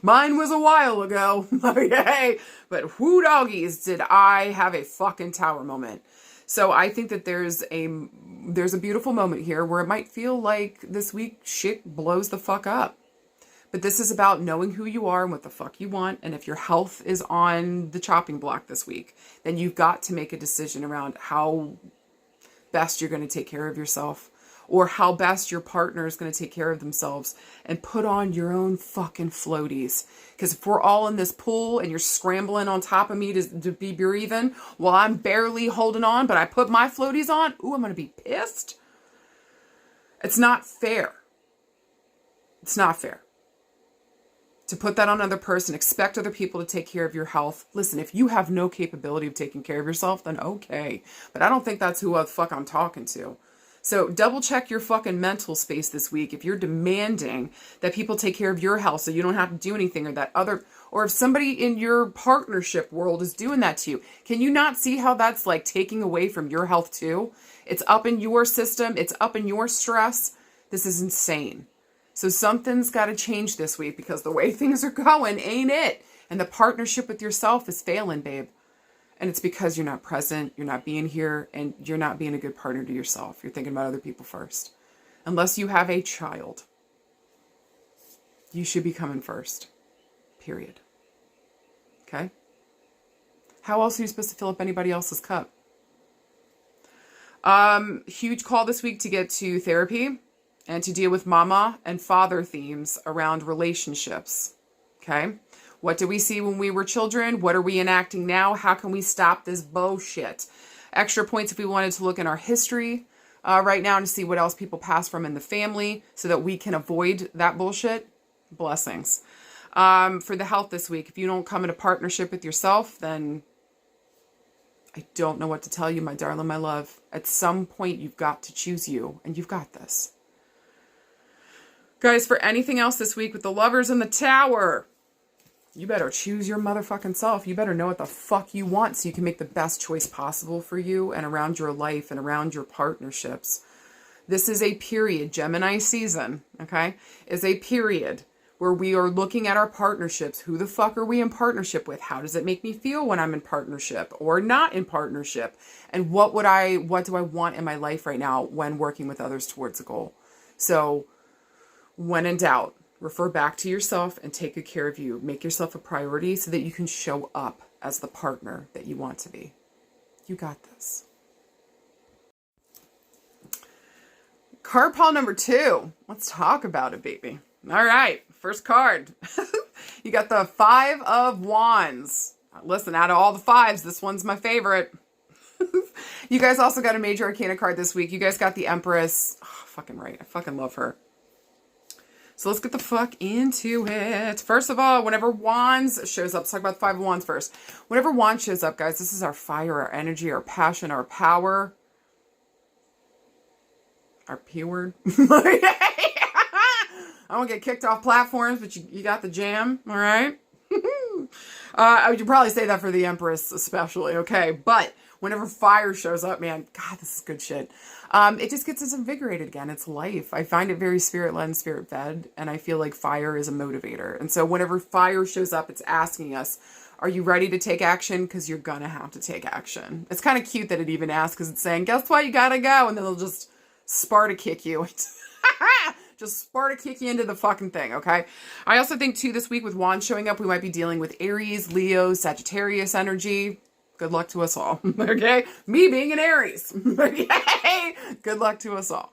Mine was a while ago. Okay. But whoo doggies did I have a fucking tower moment. So I think that there's a beautiful moment here where it might feel like this week shit blows the fuck up. But this is about knowing who you are and what the fuck you want. And if your health is on the chopping block this week, then you've got to make a decision around how best you're going to take care of yourself, or how best your partner is going to take care of themselves, and put on your own fucking floaties. Because if we're all in this pool and you're scrambling on top of me to be breathing while I'm barely holding on, but I put my floaties on, ooh, I'm going to be pissed. It's not fair. It's not fair to put that on another person, expect other people to take care of your health. Listen, if you have no capability of taking care of yourself, then okay. But I don't think that's who the fuck I'm talking to. So double check your fucking mental space this week. If you're demanding that people take care of your health so you don't have to do anything, or if somebody in your partnership world is doing that to you, can you not see how that's like taking away from your health too? It's up in your system. It's up in your stress. This is insane. So something's got to change this week, because the way things are going ain't it. And the partnership with yourself is failing, babe. And it's because you're not present, you're not being here, and you're not being a good partner to yourself. You're thinking about other people first. Unless you have a child, you should be coming first. Period. Okay? How else are you supposed to fill up anybody else's cup? Huge call this week to get to therapy and to deal with mama and father themes around relationships. Okay? What did we see when we were children? What are we enacting now? How can we stop this bullshit? Extra points if we wanted to look in our history right now to see what else people pass from in the family so that we can avoid that bullshit. Blessings. For the health this week, if you don't come in a partnership with yourself, then I don't know what to tell you, my darling, my love. At some point, you've got to choose you, and you've got this. Guys, for anything else this week with the lovers in the tower, you better choose your motherfucking self. You better know what the fuck you want so you can make the best choice possible for you and around your life and around your partnerships. This is a period, Gemini season, okay, is a period where we are looking at our partnerships. Who the fuck are we in partnership with? How does it make me feel when I'm in partnership or not in partnership? And what do I want in my life right now when working with others towards a goal? So when in doubt, refer back to yourself and take good care of you. Make yourself a priority so that you can show up as the partner that you want to be. You got this. Card pile number 2. Let's talk about it, baby. All right. First card. You got the 5 of Wands. Listen, out of all the 5s, this one's my favorite. You guys also got a major arcana card this week. You guys got the Empress. Oh, fucking right. I fucking love her. So let's get the fuck into it. First of all, whenever Wands shows up, let's talk about the Five of Wands first. Whenever Wands shows up, guys, this is our fire, our energy, our passion, our power. Our P word. I won't get kicked off platforms, but you got the jam, all right? I would probably say that for the Empress especially, okay? But whenever fire shows up, man, God, this is good shit. It just gets us invigorated again. It's life. I find it very spirit-led and spirit-fed, and I feel like fire is a motivator. And so whenever fire shows up, it's asking us, are you ready to take action? Because you're going to have to take action. It's kind of cute that it even asks, because it's saying, guess what? You got to go. And then they'll just Sparta kick you. Just Sparta kick you into the fucking thing, okay? I also think, too, this week with Wands showing up, we might be dealing with Aries, Leo, Sagittarius energy. Good luck to us all, okay? Me being an Aries, okay? Good luck to us all.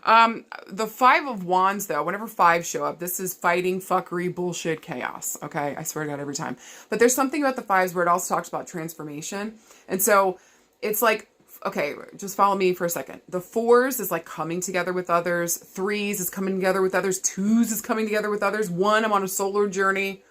The Five of Wands, though, whenever fives show up, this is fighting, fuckery, bullshit, chaos, okay? I swear to God every time. But there's something about the fives where it also talks about transformation. And so it's like, okay, just follow me for a second. The fours is like coming together with others. Threes is coming together with others. Twos is coming together with others. One, I'm on a solar journey.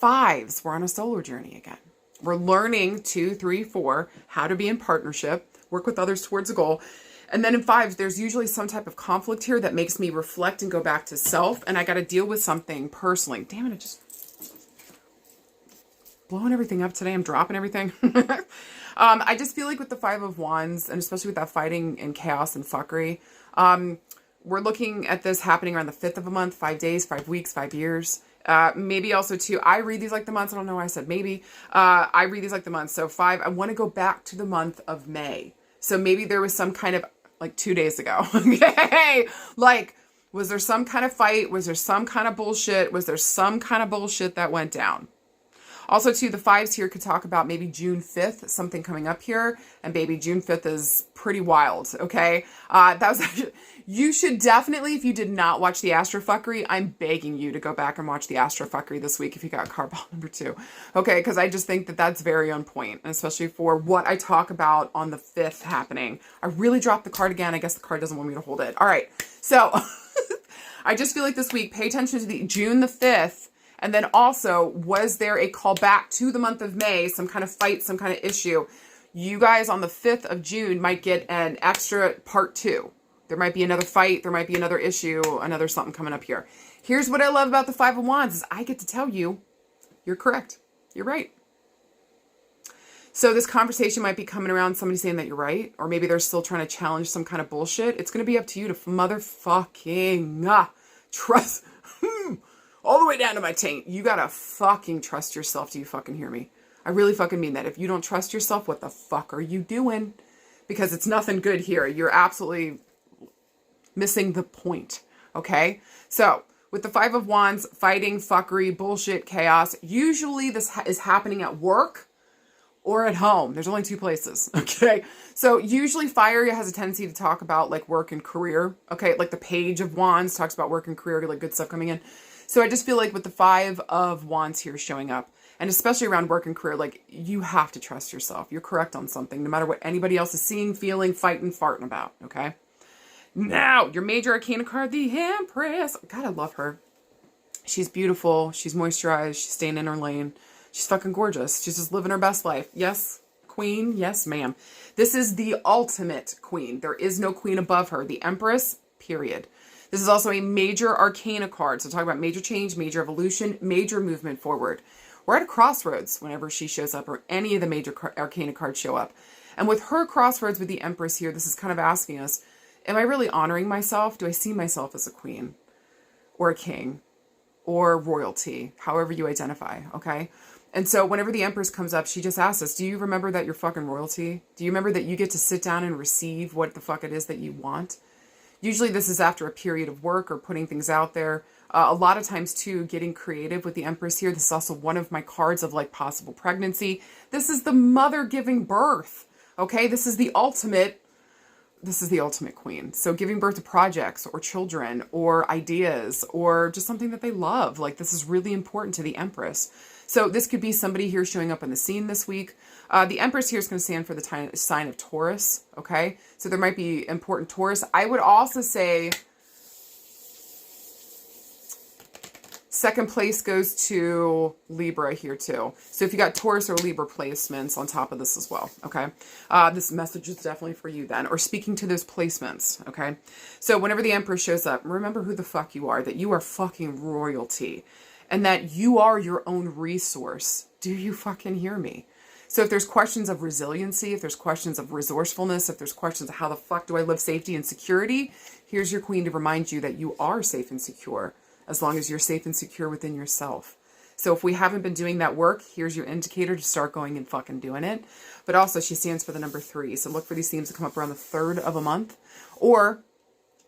Fives, we're on a solar journey again. We're learning 2, 3, 4, how to be in partnership, work with others towards a goal. And then in fives, there's usually some type of conflict here that makes me reflect and go back to self. And I got to deal with something personally. Damn it, I just blowing everything up today. I'm dropping everything. I just feel like with the Five of Wands, and especially with that fighting and chaos and fuckery, we're looking at this happening around the 5th of a month, 5 days, 5 weeks, 5 years. Maybe also too, I read these like the months. I don't know why I said maybe. I read these like the months. So 5, I want to go back to the month of May. So maybe there was some kind of, like 2 days ago. Okay. Like, was there some kind of fight? Was there some kind of bullshit? Was there some kind of bullshit that went down? Also, too, the fives here could talk about maybe June 5th, something coming up here. And baby, June 5th is pretty wild, okay? That was actually, you should definitely, if you did not watch the Astrofuckery, I'm begging you to go back and watch the Astrofuckery this week if you got card ball number 2. Okay, because I just think that that's very on point, and especially for what I talk about on the 5th happening. I really dropped the card again. I guess the card doesn't want me to hold it. All right, so I just feel like this week, pay attention to the June the 5th. And then also, was there a call back to the month of May, some kind of fight, some kind of issue? You guys on the 5th of June might get an extra part 2. There might be another fight. There might be another issue, another something coming up here. Here's what I love about the Five of Wands is I get to tell you, you're correct. You're right. So this conversation might be coming around somebody saying that you're right, or maybe they're still trying to challenge some kind of bullshit. It's going to be up to you to motherfucking trust. All the way down to my taint. You gotta fucking trust yourself. Do you fucking hear me? I really fucking mean that. If you don't trust yourself, what the fuck are you doing? Because it's nothing good here. You're absolutely missing the point. Okay? So, with the Five of Wands, fighting, fuckery, bullshit, chaos, usually this is happening at work or at home. There's only 2 places. Okay? So, usually fire has a tendency to talk about like work and career. Okay? Like the Page of Wands talks about work and career, like good stuff coming in. So I just feel like with the Five of Wands here showing up, and especially around work and career, like you have to trust yourself. You're correct on something, no matter what anybody else is seeing, feeling, fighting, farting about, okay? Now, your major arcana card, the Empress. God, I love her. She's beautiful. She's moisturized. She's staying in her lane. She's fucking gorgeous. She's just living her best life. Yes, queen. Yes, ma'am. This is the ultimate queen. There is no queen above her. The Empress, period. This is also a major arcana card. So talk about major change, major evolution, major movement forward. We're at a crossroads whenever she shows up or any of the major arcana cards show up. And with her crossroads with the Empress here, this is kind of asking us, am I really honoring myself? Do I see myself as a queen or a king or royalty, however you identify, okay? And so whenever the Empress comes up, she just asks us, do you remember that you're fucking royalty? Do you remember that you get to sit down and receive what the fuck it is that you want? Usually this is after a period of work or putting things out there. A lot of times too, getting creative with the Empress here. This is also one of my cards of like possible pregnancy. This is the mother giving birth. Okay. This is the ultimate queen. So giving birth to projects or children or ideas or just something that they love. Like this is really important to the Empress. So this could be somebody here showing up on the scene this week. The Empress here is going to stand for the sign of Taurus, okay? So there might be important Taurus. I would also say second place goes to Libra here too. So if you got Taurus or Libra placements on top of this as well, okay? This message is definitely for you then, or speaking to those placements, okay? So whenever the Empress shows up, remember who the fuck you are, that you are fucking royalty, and that you are your own resource. Do you fucking hear me? So if there's questions of resiliency, if there's questions of resourcefulness, if there's questions of how the fuck do I live safety and security, here's your queen to remind you that you are safe and secure, as long as you're safe and secure within yourself. So if we haven't been doing that work, here's your indicator to start going and fucking doing it. But also she stands for the number 3. So look for these themes to come up around the 3rd of a month. Or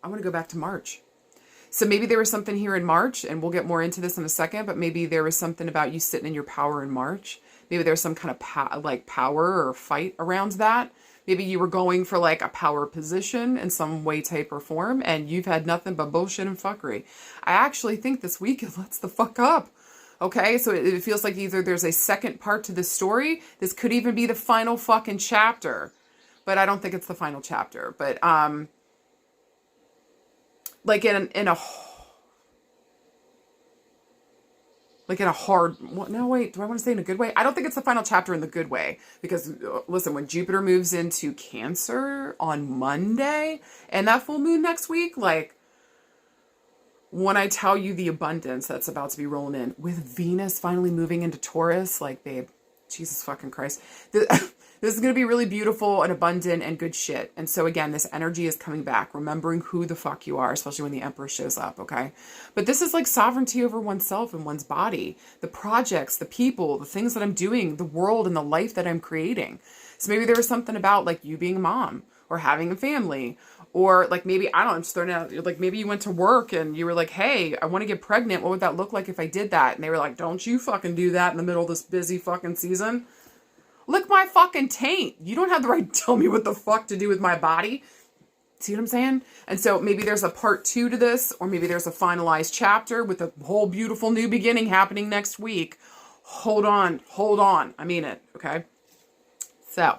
I want to go back to March. So maybe there was something here in March, and we'll get more into this in a second, but maybe there was something about you sitting in your power in March. Maybe there's some kind of power or fight around that. Maybe you were going for like a power position in some way, type, or form, and you've had nothing but bullshit and fuckery. I actually think this week it lets the fuck up. Okay, so it feels like either there's a second part to this story. This could even be the final fucking chapter, but I don't think it's the final chapter. But like in a hard, no, wait, do I want to say in a good way? I don't think it's the final chapter in the good way, because listen, when Jupiter moves into Cancer on Monday and that full moon next week, like when I tell you the abundance that's about to be rolling in with Venus finally moving into Taurus, like babe, Jesus fucking Christ. This is going to be really beautiful and abundant and good shit. And so again, this energy is coming back, remembering who the fuck you are, especially when the Emperor shows up, okay? But this is like sovereignty over oneself and one's body, the projects, the people, the things that I'm doing, the world and the life that I'm creating. So maybe there was something about like you being a mom or having a family, or like maybe, I don't know, I'm just throwing out, like maybe you went to work and you were like, hey, I want to get pregnant. What would that look like if I did that? And they were like, don't you fucking do that in the middle of this busy fucking season. Lick my fucking taint. You don't have the right to tell me what the fuck to do with my body. See what I'm saying? And so maybe there's a part 2 to this, or maybe there's a finalized chapter with a whole beautiful new beginning happening next week. Hold on. I mean it, okay? So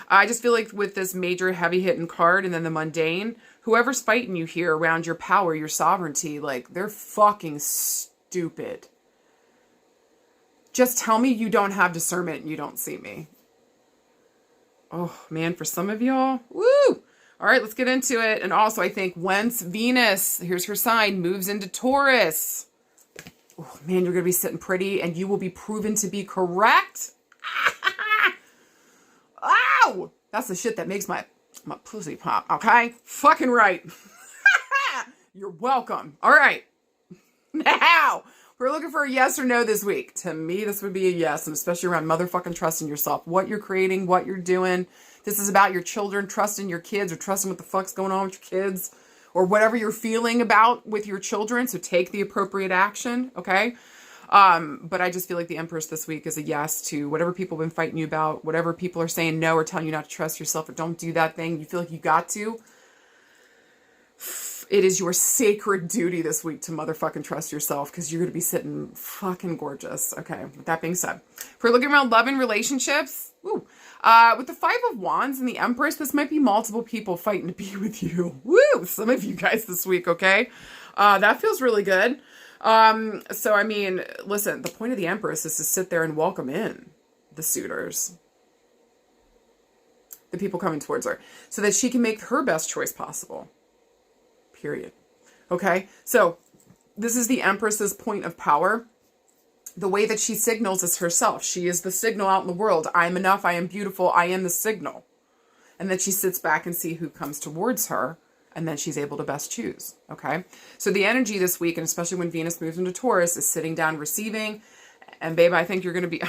I just feel like with this major heavy hitting card and then the mundane, whoever's fighting you here around your power, your sovereignty, like they're fucking stupid. Just tell me you don't have discernment and you don't see me. Oh, man, for some of y'all, woo! All right, let's get into it. And also, I think once Venus, here's her sign, moves into Taurus, oh, man, you're going to be sitting pretty and you will be proven to be correct. Ow! That's the shit that makes my pussy pop, okay? Fucking right. You're welcome. All right. Now, we're looking for a yes or no this week. To me, this would be a yes, and especially around motherfucking trusting yourself. What you're creating, what you're doing. This is about your children, trusting your kids, or trusting what the fuck's going on with your kids, or whatever you're feeling about with your children. So take the appropriate action, okay? But I just feel like the Empress this week is a yes to whatever people have been fighting you about, whatever people are saying no or telling you not to trust yourself or don't do that thing. You feel like you got to. It is your sacred duty this week to motherfucking trust yourself, because you're going to be sitting fucking gorgeous. Okay, with that being said, if we're looking around love and relationships, with the 5 of Wands and the Empress, this might be multiple people fighting to be with you. Woo! Some of you guys this week, okay? That feels really good. So, I mean, listen, the point of the Empress is to sit there and welcome in the suitors, the people coming towards her, so that she can make her best choice possible. Period. Okay, so this is the Empress's point of power. The way that she signals is herself. She is the signal out in the world. I am enough. I am beautiful. I am the signal. And then she sits back and see who comes towards her, and then she's able to best choose. Okay, so the energy this week, and especially when Venus moves into Taurus, is sitting down, receiving. And babe, I think you're going to be,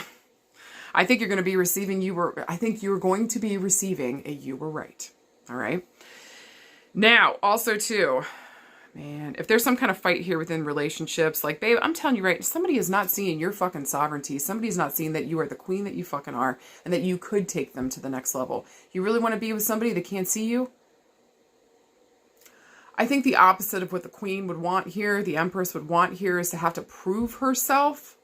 I think you're going to be receiving. I think you're going to be receiving a you were right. All right. Now, also too, man, if there's some kind of fight here within relationships, like, babe, I'm telling you right, somebody is not seeing your fucking sovereignty. Somebody's not seeing that you are the queen that you fucking are, and that you could take them to the next level. You really want to be with somebody that can't see you? I think the opposite of what the queen would want here, the Empress would want here, is to have to prove herself.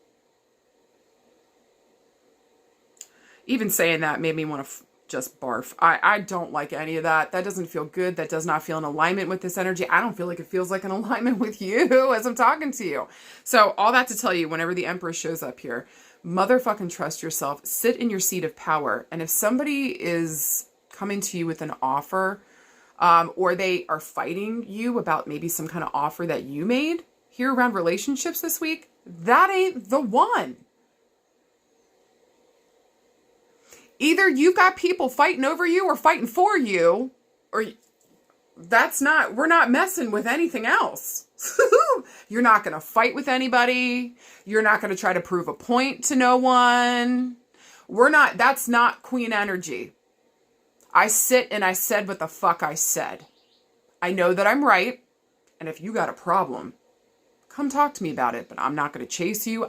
Even saying that made me want to just barf. I don't like any of that. That doesn't feel good. That does not feel in alignment with this energy. I don't feel like it feels like an alignment with you as I'm talking to you. So all that to tell you, whenever the Empress shows up here, motherfucking trust yourself. Sit in your seat of power. And if somebody is coming to you with an offer, or they are fighting you about maybe some kind of offer that you made here around relationships this week, that ain't the one. Either you've got people fighting over you or fighting for you, or we're not messing with anything else. You're not going to fight with anybody. You're not going to try to prove a point to no one. That's not queen energy. I sit and I said what the fuck I said. I know that I'm right. And if you got a problem, come talk to me about it. But I'm not going to chase you.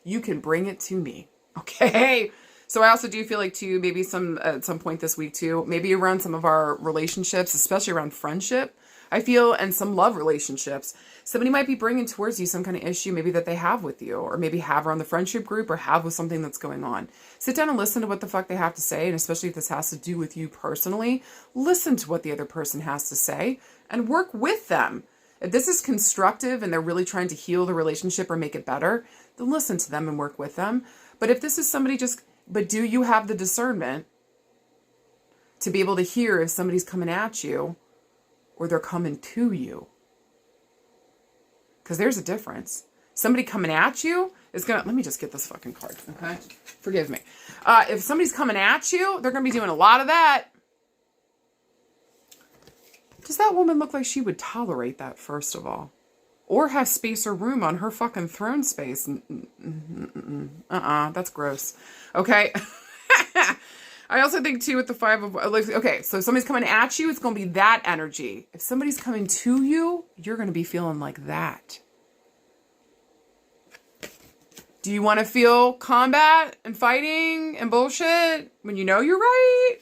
You can bring it to me. Okay? So I also do feel like too, maybe at some point this week too, maybe around some of our relationships, especially around friendship, I feel, and some love relationships, somebody might be bringing towards you some kind of issue maybe that they have with you, or maybe have around the friendship group, or have with something that's going on. Sit down and listen to what the fuck they have to say. And especially if this has to do with you personally, listen to what the other person has to say and work with them. If this is constructive and they're really trying to heal the relationship or make it better, then listen to them and work with them. But if this is somebody but do you have the discernment to be able to hear if somebody's coming at you or they're coming to you? Because there's a difference. Somebody coming at you is let me just get this fucking card, okay? Forgive me. If somebody's coming at you, they're going to be doing a lot of that. Does that woman look like she would tolerate that, first of all? Or have space or room on her fucking throne space? That's gross. Okay? I also think, too, with the Five of... Okay, so if somebody's coming at you, it's going to be that energy. If somebody's coming to you, you're going to be feeling like that. Do you want to feel combat and fighting and bullshit when you know you're right?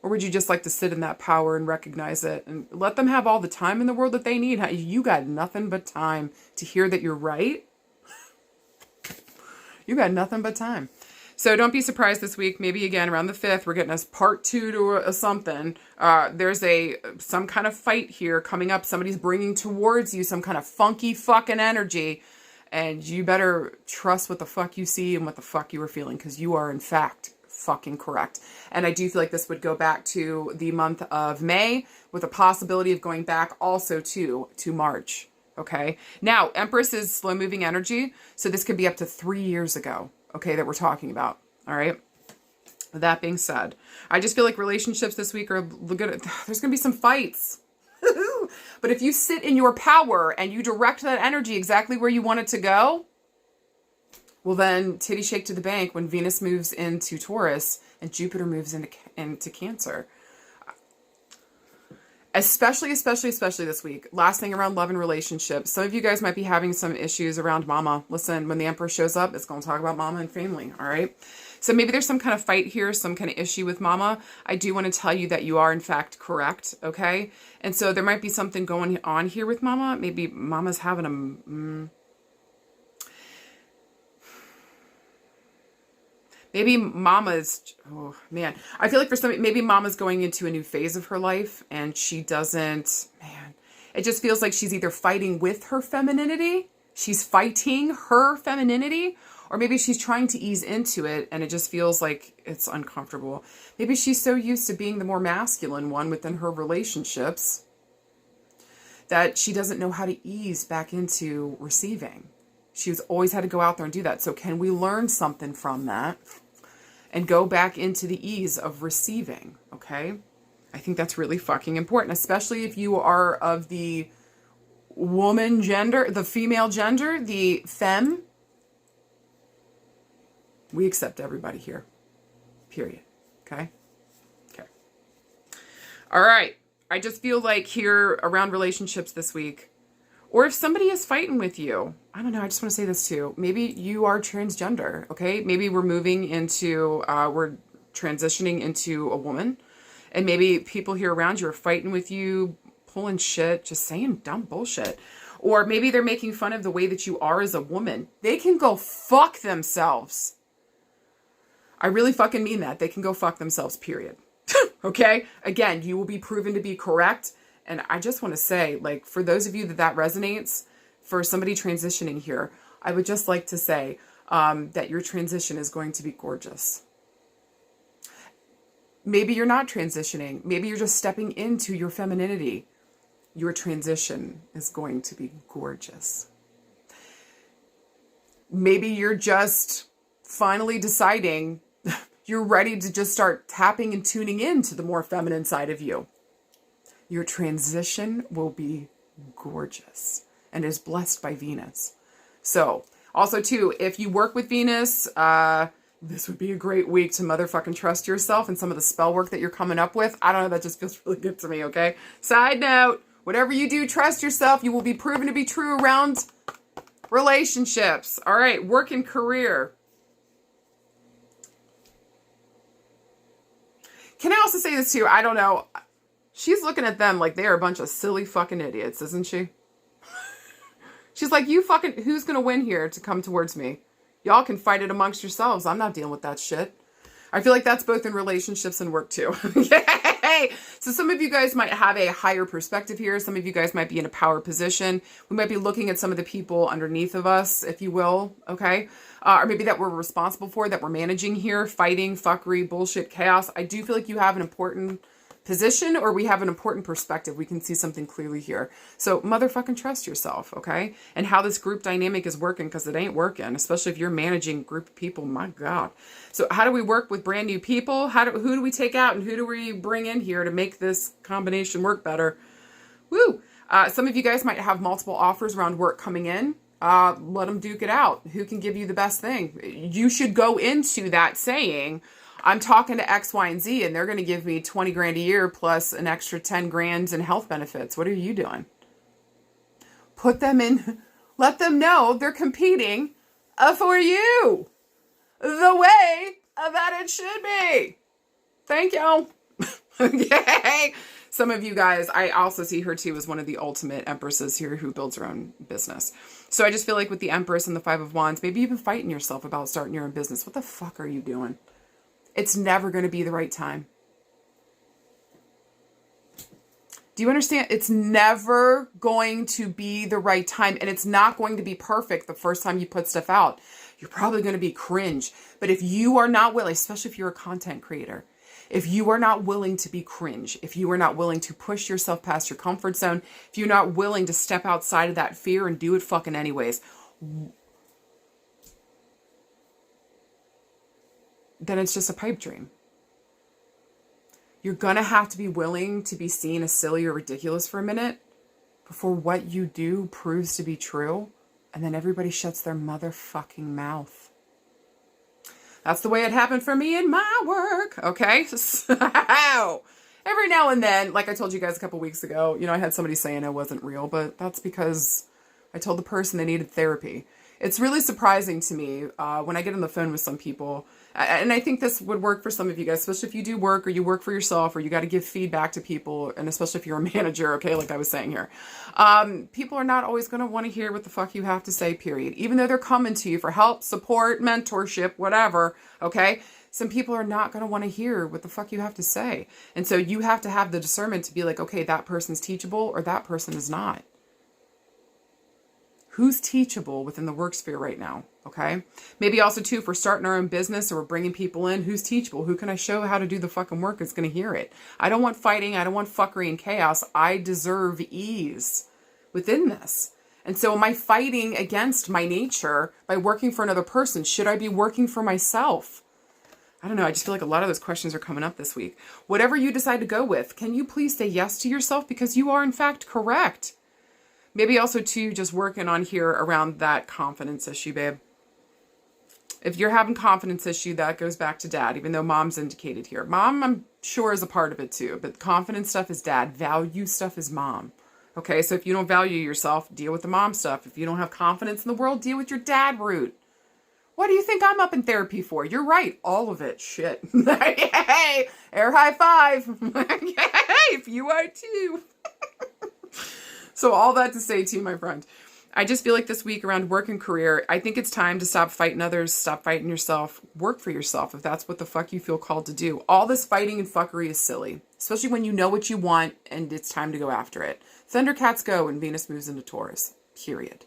Or would you just like to sit in that power and recognize it and let them have all the time in the world that they need? You got nothing but time to hear that you're right. You got nothing but time. So don't be surprised this week. Maybe again around the 5th, we're getting us part 2 to a something. There's some kind of fight here coming up. Somebody's bringing towards you some kind of funky fucking energy. And you better trust what the fuck you see and what the fuck you are feeling, because you are in fact fucking correct. And I do feel like this would go back to the month of May, with a possibility of going back also to March. Okay. Now, Empress is slow moving energy. So this could be up to 3 years ago. Okay. That we're talking about. All right. With that being said, I just feel like relationships this week there's going to be some fights. But if you sit in your power and you direct that energy exactly where you want it to go, well then, titty shake to the bank when Venus moves into Taurus and Jupiter moves into Cancer. Especially this week. Last thing around love and relationships. Some of you guys might be having some issues around mama. Listen, when the Emperor shows up, it's going to talk about mama and family, all right? So maybe there's some kind of fight here, some kind of issue with mama. I do want to tell you that you are, in fact, correct, okay? And so there might be something going on here with mama. Maybe mama's having a... Maybe mama's, oh man, I feel like for some, maybe mama's going into a new phase of her life and she doesn't, man, it just feels like she's either fighting with her femininity, she's fighting her femininity, or maybe she's trying to ease into it and it just feels like it's uncomfortable. Maybe she's so used to being the more masculine one within her relationships that she doesn't know how to ease back into receiving. She's always had to go out there and do that. So can we learn something from that and go back into the ease of receiving? Okay. I think that's really fucking important, especially if you are of the woman gender, the female gender, the femme. We accept everybody here. Period. Okay. Okay. All right. I just feel like here around relationships this week, or if somebody is fighting with you, I don't know, I just want to say this too. Maybe you are transgender, okay? Maybe we're moving into, we're transitioning into a woman. And maybe people here around you are fighting with you, pulling shit, just saying dumb bullshit. Or maybe they're making fun of the way that you are as a woman. They can go fuck themselves. I really fucking mean that. They can go fuck themselves, period. Okay? Again, you will be proven to be correct. And I just want to say, like, for those of you that resonates, for somebody transitioning here, I would just like to say that your transition is going to be gorgeous. Maybe you're not transitioning. Maybe you're just stepping into your femininity. Your transition is going to be gorgeous. Maybe you're just finally deciding you're ready to just start tapping and tuning into the more feminine side of you. Your transition will be gorgeous and is blessed by Venus. So, also too, if you work with Venus, this would be a great week to motherfucking trust yourself and some of the spell work that you're coming up with. I don't know, that just feels really good to me, okay? Side note, whatever you do, trust yourself. You will be proven to be true around relationships. All right, work and career. Can I also say this too? I don't know. She's looking at them like they are a bunch of silly fucking idiots, isn't she? She's like, you fucking, who's going to win here to come towards me? Y'all can fight it amongst yourselves. I'm not dealing with that shit. I feel like that's both in relationships and work too. Yay! So some of you guys might have a higher perspective here. Some of you guys might be in a power position. We might be looking at some of the people underneath of us, if you will, okay? Or maybe that we're responsible for, that we're managing here, fighting, fuckery, bullshit, chaos. I do feel like you have an important position, or we have an important perspective. We can see something clearly here. So motherfucking trust yourself, okay? And how this group dynamic is working, because it ain't working, especially if you're managing a group of people. My God. So how do we work with brand new people? Who do we take out and who do we bring in here to make this combination work better? Woo! Some of you guys might have multiple offers around work coming in. Let them duke it out. Who can give you the best thing? You should go into that saying, I'm talking to X, Y, and Z, and they're going to give me 20 grand a year plus an extra 10 grand in health benefits. What are you doing? Put them in, let them know they're competing for you the way that it should be. Thank you. Okay. Some of you guys, I also see her too as one of the ultimate empresses here who builds her own business. So I just feel like with the Empress and the Five of Wands, maybe you've been fighting yourself about starting your own business. What the fuck are you doing? It's never going to be the right time. Do you understand? It's never going to be the right time, and it's not going to be perfect the first time you put stuff out. You're probably going to be cringe. But if you are not willing, especially if you're a content creator, if you are not willing to be cringe, if you are not willing to push yourself past your comfort zone, if you're not willing to step outside of that fear and do it fucking anyways, then it's just a pipe dream. You're going to have to be willing to be seen as silly or ridiculous for a minute before what you do proves to be true, and then everybody shuts their motherfucking mouth. That's the way it happened for me in my work, okay? So, every now and then, like I told you guys a couple weeks ago, I had somebody saying I wasn't real, but that's because I told the person they needed therapy. It's really surprising to me when I get on the phone with some people, and I think this would work for some of you guys, especially if you do work or you work for yourself or you got to give feedback to people, and especially if you're a manager, okay, like I was saying here. People are not always going to want to hear what the fuck you have to say, period. Even though they're coming to you for help, support, mentorship, whatever, okay? Some people are not going to want to hear what the fuck you have to say. And so you have to have the discernment to be like, okay, that person's teachable or that person is not. Who's teachable within the work sphere right now, okay? Maybe also, too, if we're starting our own business or we're bringing people in, who's teachable? Who can I show how to do the fucking work that's going to hear it? I don't want fighting. I don't want fuckery and chaos. I deserve ease within this. And so am I fighting against my nature by working for another person? Should I be working for myself? I don't know. I just feel like a lot of those questions are coming up this week. Whatever you decide to go with, can you please say yes to yourself? Because you are, in fact, correct. Maybe also, too, just working on here around that confidence issue, babe. If you're having confidence issue, that goes back to dad, even though mom's indicated here. Mom, I'm sure, is a part of it, too. But confidence stuff is dad. Value stuff is mom. Okay, so if you don't value yourself, deal with the mom stuff. If you don't have confidence in the world, deal with your dad root. What do you think I'm up in therapy for? You're right. All of it. Shit. Hey, air high five. Hey, if you are too. So all that to say to you, my friend, I just feel like this week around work and career, I think it's time to stop fighting others, stop fighting yourself, work for yourself if that's what the fuck you feel called to do. All this fighting and fuckery is silly, especially when you know what you want and it's time to go after it. Thundercats go when Venus moves into Taurus, period.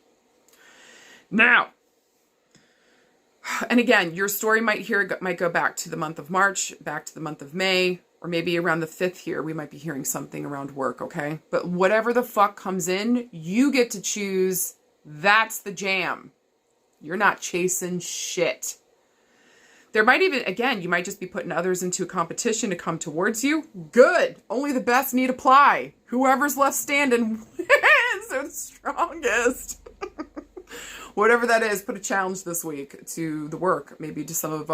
Now, and again, your story might go back to the month of March, back to the month of May, or maybe around the 5th here, we might be hearing something around work, okay? But whatever the fuck comes in, you get to choose. That's the jam. You're not chasing shit. There might even, again, you might just be putting others into a competition to come towards you. Good. Only the best need apply. Whoever's left standing wins. They're the strongest. Whatever that is, put a challenge this week to the work, maybe to some of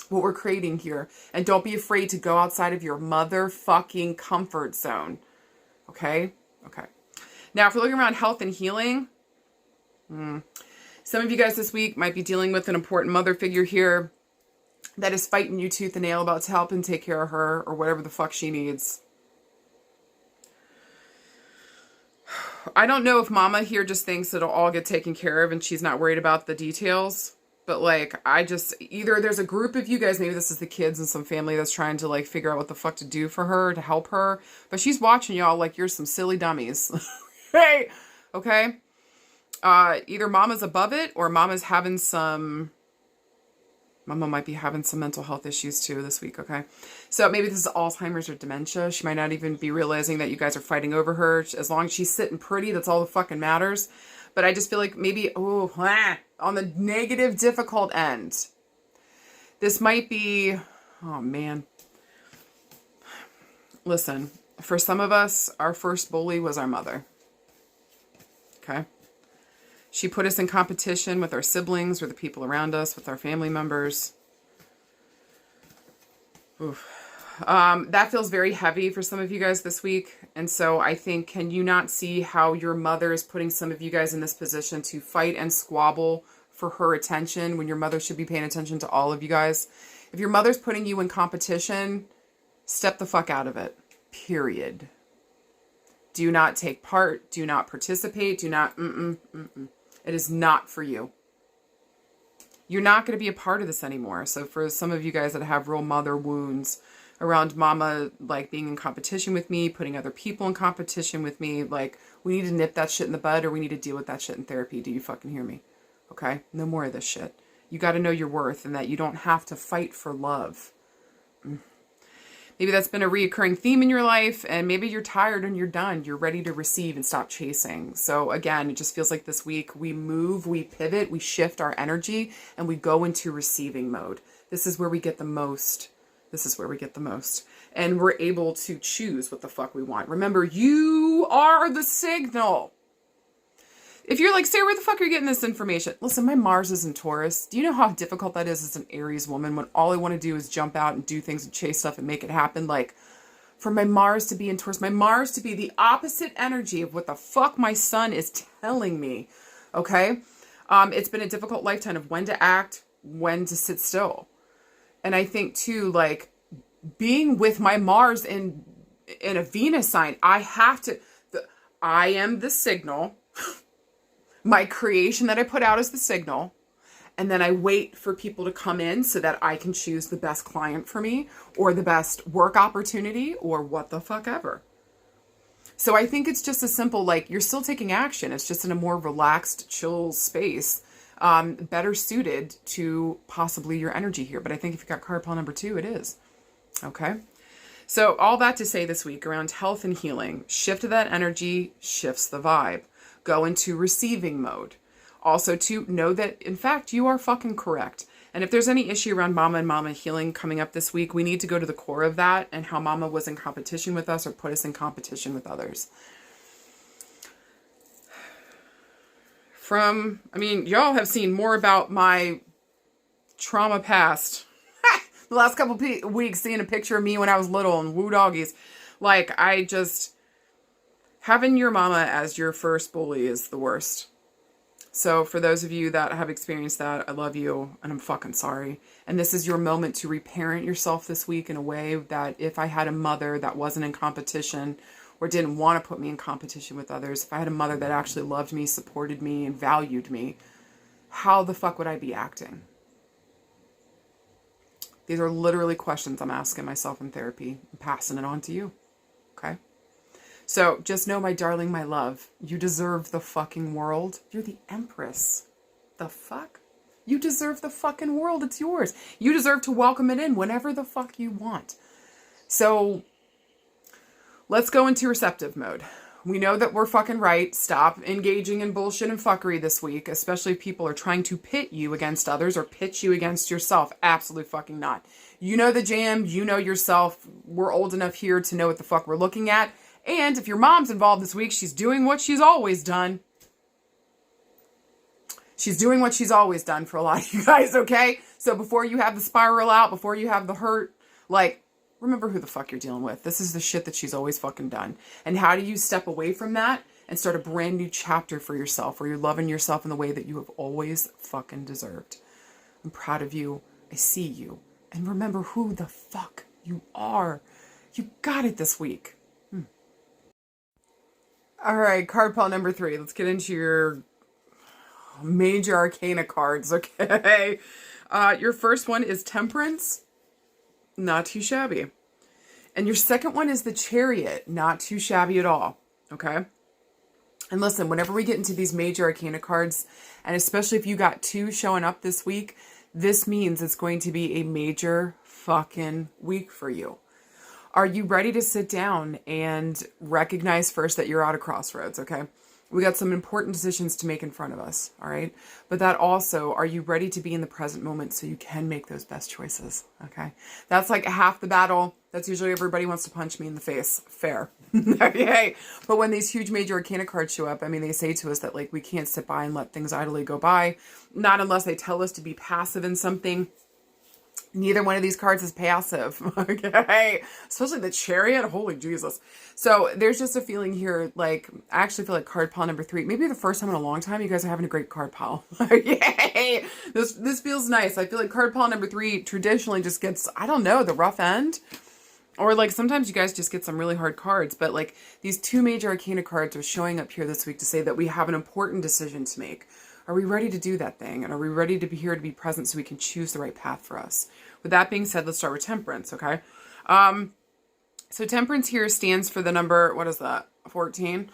what we're creating here. And don't be afraid to go outside of your motherfucking comfort zone. Okay? Okay. Now, if we're looking around health and healing, some of you guys this week might be dealing with an important mother figure here that is fighting you tooth and nail about to help and take care of her or whatever the fuck she needs. I don't know if mama here just thinks it'll all get taken care of and she's not worried about the details. But like, either there's a group of you guys, maybe this is the kids and some family that's trying to like figure out what the fuck to do for her, to help her. But she's watching y'all like you're some silly dummies. Hey, okay? Either mama's above it or mama might be having some mental health issues too this week, okay? So maybe this is Alzheimer's or dementia. She might not even be realizing that you guys are fighting over her. As long as she's sitting pretty, that's all that fucking matters. But I just feel like maybe, on the negative, difficult end. This might be, oh man. Listen, for some of us, our first bully was our mother. Okay? She put us in competition with our siblings or the people around us, with our family members. Oof. That feels very heavy for some of you guys this week. And so I think, can you not see how your mother is putting some of you guys in this position to fight and squabble for her attention when your mother should be paying attention to all of you guys? If your mother's putting you in competition, step the fuck out of it. Period. Do not take part. Do not participate. Do not, It is not for you. You're not going to be a part of this anymore. So for some of you guys that have real mother wounds around mama, like being in competition with me, putting other people in competition with me, like we need to nip that shit in the bud or we need to deal with that shit in therapy. Do you fucking hear me? Okay? No more of this shit. You got to know your worth and that you don't have to fight for love. Maybe that's been a reoccurring theme in your life, and maybe you're tired and you're done. You're ready to receive and stop chasing. So again, it just feels like this week we move, we pivot, we shift our energy, and we go into receiving mode. This is where we get the most. This is where we get the most. And we're able to choose what the fuck we want. Remember, you are the signal. If you're like, Sarah, where the fuck are you getting this information? Listen, my Mars is in Taurus. Do you know how difficult that is as an Aries woman when all I want to do is jump out and do things and chase stuff and make it happen? Like, for my Mars to be in Taurus, my Mars to be the opposite energy of what the fuck my sun is telling me, okay? It's been a difficult lifetime of when to act, when to sit still. And I think, too, like, being with my Mars in a Venus sign, I have to... I am the signal... My creation that I put out is the signal. And then I wait for people to come in so that I can choose the best client for me or the best work opportunity or what the fuck ever. So I think it's just a simple, like, you're still taking action. It's just in a more relaxed, chill space, better suited to possibly your energy here. But I think if you got card pile number 2, it is. Okay. So all that to say this week around health and healing, shift that energy shifts the vibe. Go into receiving mode. Also to know that, in fact, you are fucking correct. And if there's any issue around mama and mama healing coming up this week, we need to go to the core of that and how mama was in competition with us or put us in competition with others. Y'all have seen more about my trauma past. The last couple weeks seeing a picture of me when I was little and woo doggies. Like, having your mama as your first bully is the worst. So for those of you that have experienced that, I love you and I'm fucking sorry. And this is your moment to reparent yourself this week in a way that if I had a mother that wasn't in competition or didn't want to put me in competition with others, if I had a mother that actually loved me, supported me, and valued me, how the fuck would I be acting? These are literally questions I'm asking myself in therapy and passing it on to you. Okay? So just know, my darling, my love, you deserve the fucking world. You're the empress. The fuck? You deserve the fucking world. It's yours. You deserve to welcome it in whenever the fuck you want. So let's go into receptive mode. We know that we're fucking right. Stop engaging in bullshit and fuckery this week, especially if people are trying to pit you against others or pitch you against yourself. Absolutely fucking not. You know the jam. You know yourself. We're old enough here to know what the fuck we're looking at. And if your mom's involved this week, she's doing what she's always done. She's doing what she's always done for a lot of you guys, okay? So before you have the spiral out, before you have the hurt, like, remember who the fuck you're dealing with. This is the shit that she's always fucking done. And how do you step away from that and start a brand new chapter for yourself where you're loving yourself in the way that you have always fucking deserved? I'm proud of you. I see you. And remember who the fuck you are. You got it this week. All right, card pile number 3. Let's get into your major arcana cards, okay? Your first one is Temperance. Not too shabby. And your second one is the Chariot. Not too shabby at all, okay? And listen, whenever we get into these major arcana cards, and especially if you got 2 showing up this week, this means it's going to be a major fucking week for you. Are you ready to sit down and recognize first that you're at a crossroads, okay? We got some important decisions to make in front of us, all right? But that also, are you ready to be in the present moment so you can make those best choices, okay? That's like half the battle. That's usually everybody wants to punch me in the face. Fair. Okay? But when these huge major arcana cards show up, I mean, they say to us that, like, we can't sit by and let things idly go by. Not unless they tell us to be passive in something. Neither one of these cards is passive, okay? Especially the Chariot, holy Jesus. So there's just a feeling here, like, I actually feel like card pile number 3, maybe the first time in a long time, you guys are having a great card pile. Yay! This feels nice. I feel like card pile number 3 traditionally just gets, I don't know, the rough end. Or like sometimes you guys just get some really hard cards, but like these 2 major arcana cards are showing up here this week to say that we have an important decision to make. Are we ready to do that thing? And are we ready to be here to be present so we can choose the right path for us? With that being said, let's start with Temperance, okay? So Temperance here stands for the number, what is that? 14.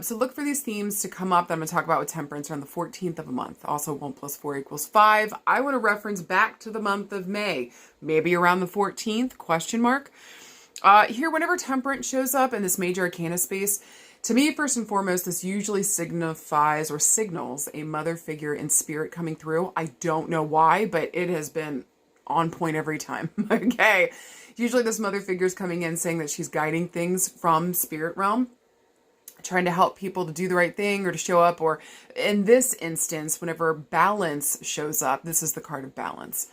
So look for these themes to come up that I'm going to talk about with Temperance around the 14th of a month. Also 1 + 4 = 5. I want to reference back to the month of May, maybe around the 14th, question mark. Here, whenever Temperance shows up in this major arcana space, to me, first and foremost, this usually signifies or signals a mother figure in spirit coming through. I don't know why, but it has been on point every time. Okay. Usually this mother figure is coming in saying that she's guiding things from spirit realm, trying to help people to do the right thing or to show up. Or in this instance, whenever balance shows up, this is the card of balance.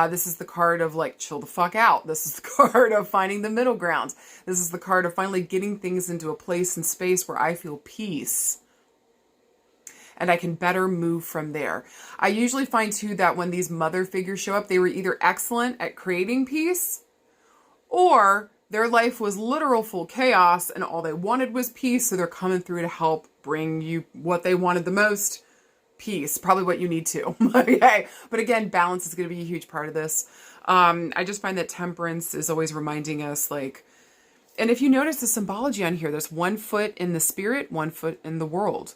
This is the card of like, chill the fuck out. This is the card of finding the middle ground. This is the card of finally getting things into a place and space where I feel peace and I can better move from there. I usually find too that when these mother figures show up, they were either excellent at creating peace or their life was literal full chaos and all they wanted was peace. So they're coming through to help bring you what they wanted the most. Peace, probably what you need to. Okay. But again, balance is going to be a huge part of this. I just find that Temperance is always reminding us, like, and if you notice the symbology on here, there's 1 foot in the spirit, 1 foot in the world.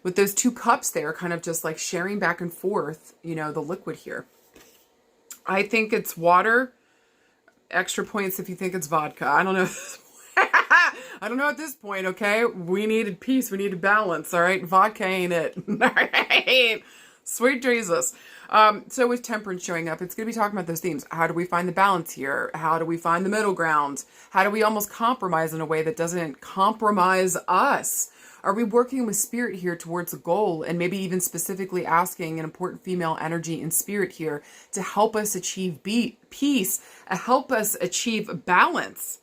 With those 2 cups there, kind of just like sharing back and forth, you know, the liquid here. I think it's water. Extra points if you think it's vodka. I don't know. I don't know at this point, okay? We needed peace. We needed balance, all right? Vodka ain't it. All right? Sweet Jesus. So with Temperance showing up, it's going to be talking about those themes. How do we find the balance here? How do we find the middle ground? How do we almost compromise in a way that doesn't compromise us? Are we working with spirit here towards a goal and maybe even specifically asking an important female energy in spirit here to help us achieve peace, help us achieve balance?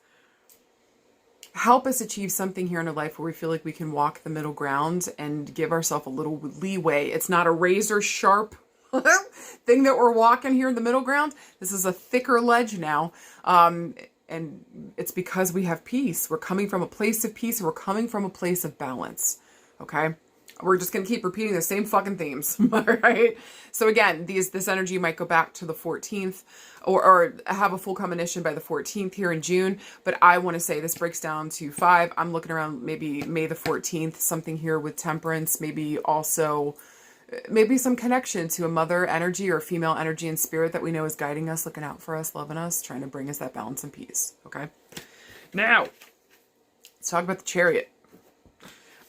Help us achieve something here in our life where we feel like we can walk the middle ground and give ourselves a little leeway. It's not a razor sharp thing that we're walking here in the middle ground. This is a thicker ledge now. And it's because we have peace. We're coming from a place of peace. We're coming from a place of balance. Okay. We're just going to keep repeating the same fucking themes. All right. So again, this energy might go back to the 14th or have a full combination by the 14th here in June. But I want to say this breaks down to 5. I'm looking around maybe May the 14th, something here with temperance, maybe also maybe some connection to a mother energy or female energy and spirit that we know is guiding us, looking out for us, loving us, trying to bring us that balance and peace. Okay. Now, let's talk about the Chariot.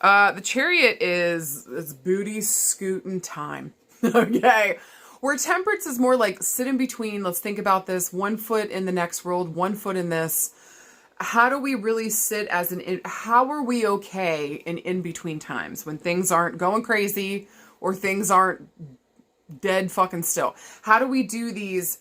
The Chariot is booty scooting time. Okay. Where temperance is more like sit in between. Let's think about this. 1 foot in the next world, 1 foot in this. How do we really sit as how are we okay in between times when things aren't going crazy or things aren't dead fucking still? How do we do these?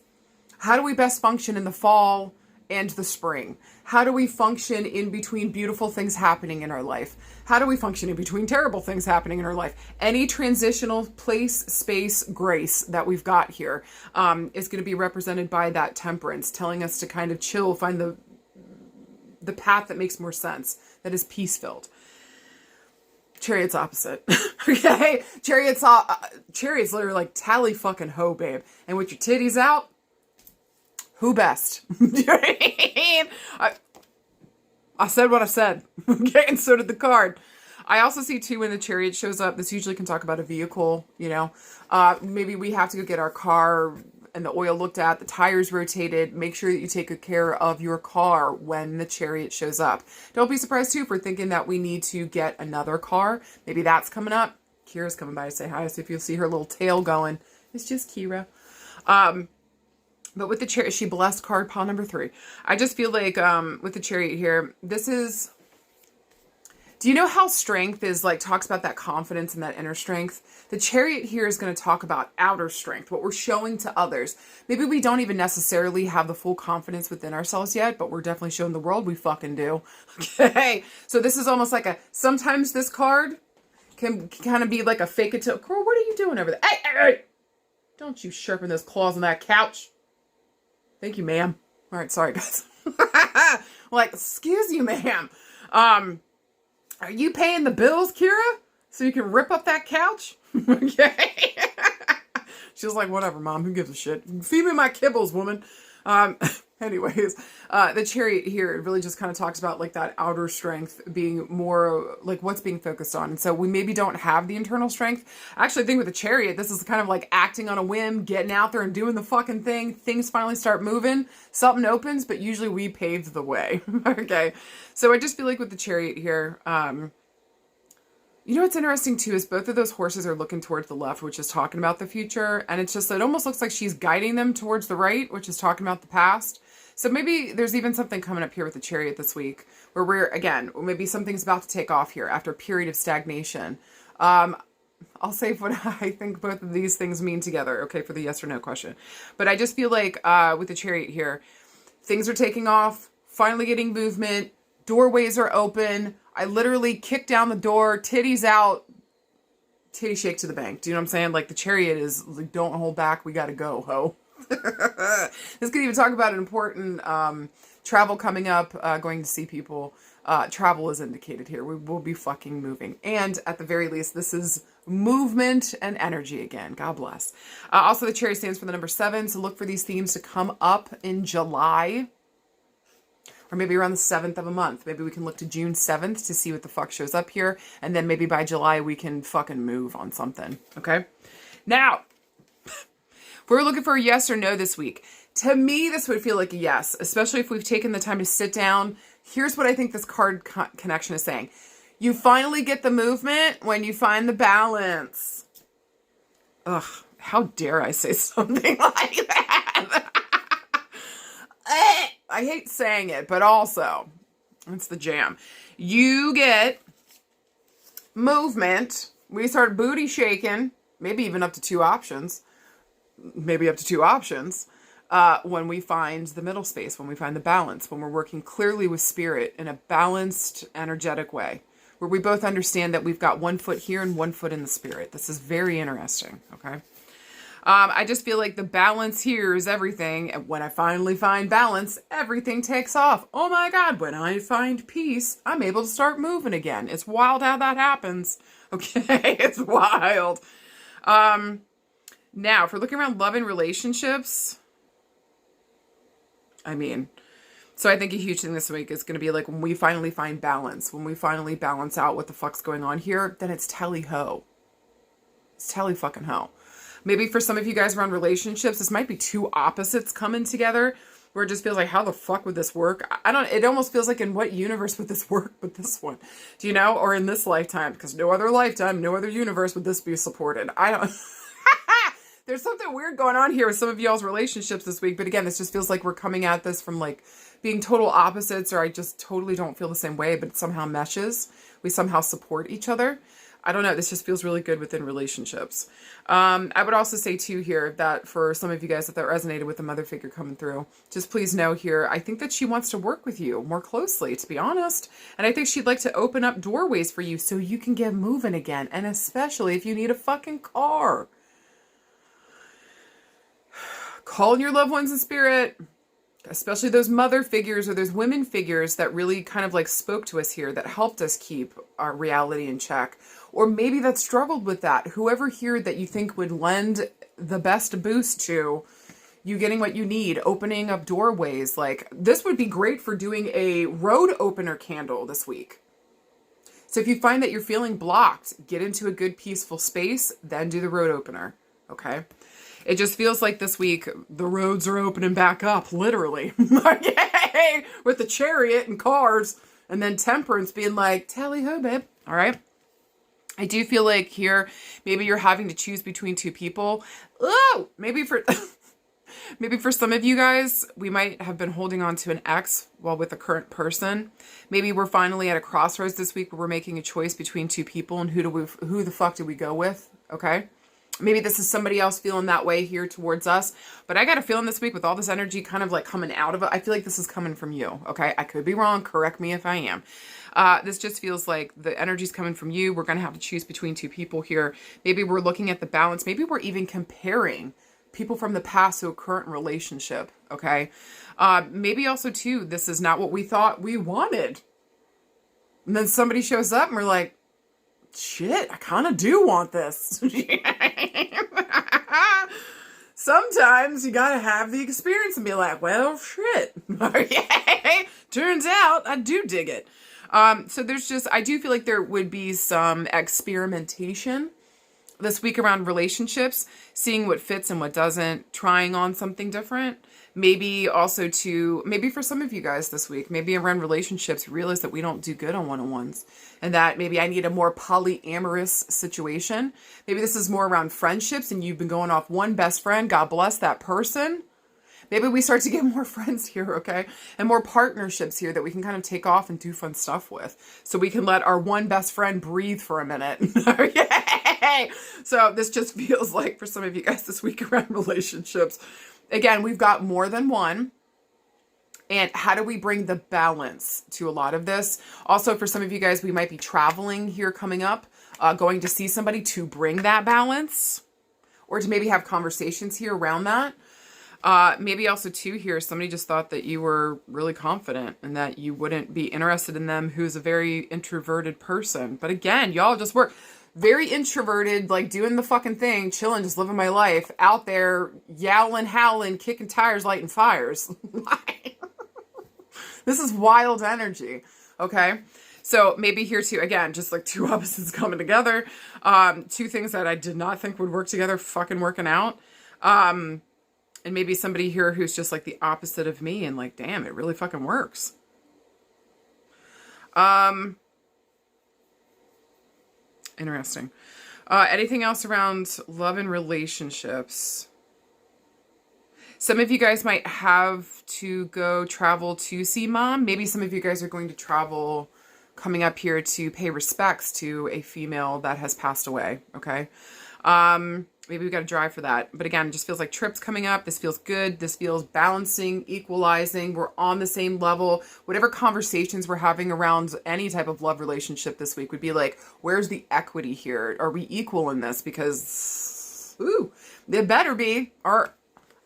How do we best function in the fall and the spring? How do we function in between beautiful things happening in our life? How do we function in between terrible things happening in our life? Any transitional place, space, grace that we've got here is going to be represented by that temperance, telling us to kind of chill, find the path that makes more sense, that is peace-filled. Chariot's opposite. Okay? Chariot's literally like tally fucking ho, babe. And with your titties out, who best? Do you know what I mean? I said what I said. Okay, and so did the card. I also see too when the Chariot shows up, this usually can talk about a vehicle, you know. Maybe we have to go get our car and the oil looked at, the tires rotated. Make sure that you take good care of your car when the Chariot shows up. Don't be surprised too if we're thinking that we need to get another car. Maybe that's coming up. Kira's coming by to say hi, so if you'll see her little tail going, it's just Kira. But with the Chariot, she blessed card pile number 3. I just feel like with the Chariot here, this is... Do you know how strength is like talks about that confidence and that inner strength? The Chariot here is going to talk about outer strength, what we're showing to others. Maybe we don't even necessarily have the full confidence within ourselves yet, but we're definitely showing the world we fucking do. Okay. So this is almost like sometimes this card can kind of be like a fake it till, Coral, what are you doing over there? Hey! Don't you sharpen those claws on that couch. Thank you, ma'am. All right. Sorry, guys. Like, excuse you, ma'am. Are you paying the bills, Kira? So you can rip up that couch? Okay. She was like, whatever, Mom. Who gives a shit? Feed me my kibbles, woman. Anyways, the Chariot here, it really just kind of talks about like that outer strength being more like what's being focused on. And so we maybe don't have the internal strength. I actually think with the Chariot, this is kind of like acting on a whim, getting out there and doing the fucking thing. Things finally start moving. Something opens, but usually we pave the way. Okay. So I just feel like with the Chariot here, you know what's interesting too is both of those horses are looking towards the left, which is talking about the future. And it's just, it almost looks like she's guiding them towards the right, which is talking about the past. So maybe there's even something coming up here with the Chariot this week where we're, again, maybe something's about to take off here after a period of stagnation. I'll say what I think both of these things mean together, okay, for the yes or no question. But I just feel like with the Chariot here, things are taking off, finally getting movement, doorways are open. I literally kicked down the door, titties out, titty shake to the bank. Do you know what I'm saying? Like the Chariot is like, don't hold back. We got to go, ho. This could even talk about an important travel coming up, going to see people. Travel is indicated here. We will be fucking moving. And at the very least, this is movement and energy again. God bless. Also, the Chariot stands for the number 7. So look for these themes to come up in July. Or maybe around the 7th of a month. Maybe we can look to June 7th to see what the fuck shows up here. And then maybe by July we can fucking move on something. Okay? Now, if we're looking for a yes or no this week, to me this would feel like a yes. Especially if we've taken the time to sit down. Here's what I think this card connection is saying. You finally get the movement when you find the balance. Ugh, how dare I say something like that? I hate saying it, but also, it's the jam. You get movement. We start booty shaking, maybe even up to 2 options. Maybe up to 2 options. When we find the middle space, when we find the balance, when we're working clearly with spirit in a balanced, energetic way, where we both understand that we've got 1 foot here and 1 foot in the spirit. This is very interesting, okay? I just feel like the balance here is everything. And when I finally find balance, everything takes off. Oh my God, when I find peace, I'm able to start moving again. It's wild how that happens. Okay, it's wild. Now, if we're looking around love and relationships, I mean, so I think a huge thing this week is going to be like when we finally find balance, when we finally balance out what the fuck's going on here, then it's tally-ho. It's tally-fucking-ho. Maybe for some of you guys around relationships, this might be two opposites coming together where it just feels like, how the fuck would this work? It almost feels like in what universe would this work with this one? Do you know? Or in this lifetime, because no other lifetime, no other universe would this be supported. I don't... There's something weird going on here with some of y'all's relationships this week. But again, this just feels like we're coming at this from like being total opposites, or I just totally don't feel the same way, but it somehow meshes. We somehow support each other. I don't know. This just feels really good within relationships. I would also say too here that for some of you guys that resonated with the mother figure coming through, just please know here, I think that she wants to work with you more closely, to be honest. And I think she'd like to open up doorways for you so you can get moving again. And especially if you need a fucking car. Call in your loved ones in spirit, especially those mother figures or those women figures that really kind of like spoke to us here, that helped us keep our reality in check. Or maybe that struggled with that. Whoever here that you think would lend the best boost to you getting what you need, opening up doorways. Like this would be great for doing a road opener candle this week. So if you find that you're feeling blocked, get into a good peaceful space, then do the road opener. Okay. It just feels like this week, the roads are opening back up, literally. Yay! With the chariot and cars, and then temperance being like, tally-ho, babe. All right? I do feel like here, maybe you're having to choose between two people. Oh! Maybe for some of you guys, we might have been holding on to an ex while with a current person. Maybe we're finally at a crossroads this week where we're making a choice between two people, and who the fuck do we go with? Okay? Maybe this is somebody else feeling that way here towards us. But I got a feeling this week with all this energy kind of like coming out of it, I feel like this is coming from you. Okay. I could be wrong. Correct me if I am. This just feels like the energy's coming from you. We're going to have to choose between two people here. Maybe we're looking at the balance. Maybe we're even comparing people from the past to a current relationship. Okay. Maybe also too, this is not what we thought we wanted. And then somebody shows up and we're like, shit, I kind of do want this. Sometimes you gotta have the experience and be like, well, shit. Okay. Turns out I do dig it. So there's just, I do feel like there would be some experimentation this week around relationships, seeing what fits and what doesn't, trying on something different. Maybe also maybe for some of you guys this week, maybe around relationships, realize that we don't do good on one-on-ones and that maybe I need a more polyamorous situation. Maybe this is more around friendships and you've been going off one best friend. God bless that person. Maybe we start to get more friends here, okay? And more partnerships here that we can kind of take off and do fun stuff with. So we can let our one best friend breathe for a minute. Okay. So this just feels like for some of you guys this week around relationships. Again, we've got more than one. And how do we bring the balance to a lot of this? Also, for some of you guys, we might be traveling here coming up, going to see somebody to bring that balance or to maybe have conversations here around that. Maybe also too here, somebody just thought that you were really confident and that you wouldn't be interested in them who's a very introverted person. But again, y'all just work very introverted, like doing the fucking thing, chilling, just living my life out there, yowling, howling, kicking tires, lighting fires. This is wild energy. Okay. So maybe here too, again, just like two opposites coming together. Two things that I did not think would work together, fucking working out. And maybe somebody here who's just like the opposite of me and like, damn, it really fucking works. Interesting. Anything else around love and relationships? Some of you guys might have to go travel to see mom. Maybe some of you guys are going to travel coming up here to pay respects to a female that has passed away. Okay. Maybe we got to drive for that. But again, it just feels like trips coming up. This feels good. This feels balancing, equalizing. We're on the same level. Whatever conversations we're having around any type of love relationship this week would be like, where's the equity here? Are we equal in this? Because Ooh, it better be. Or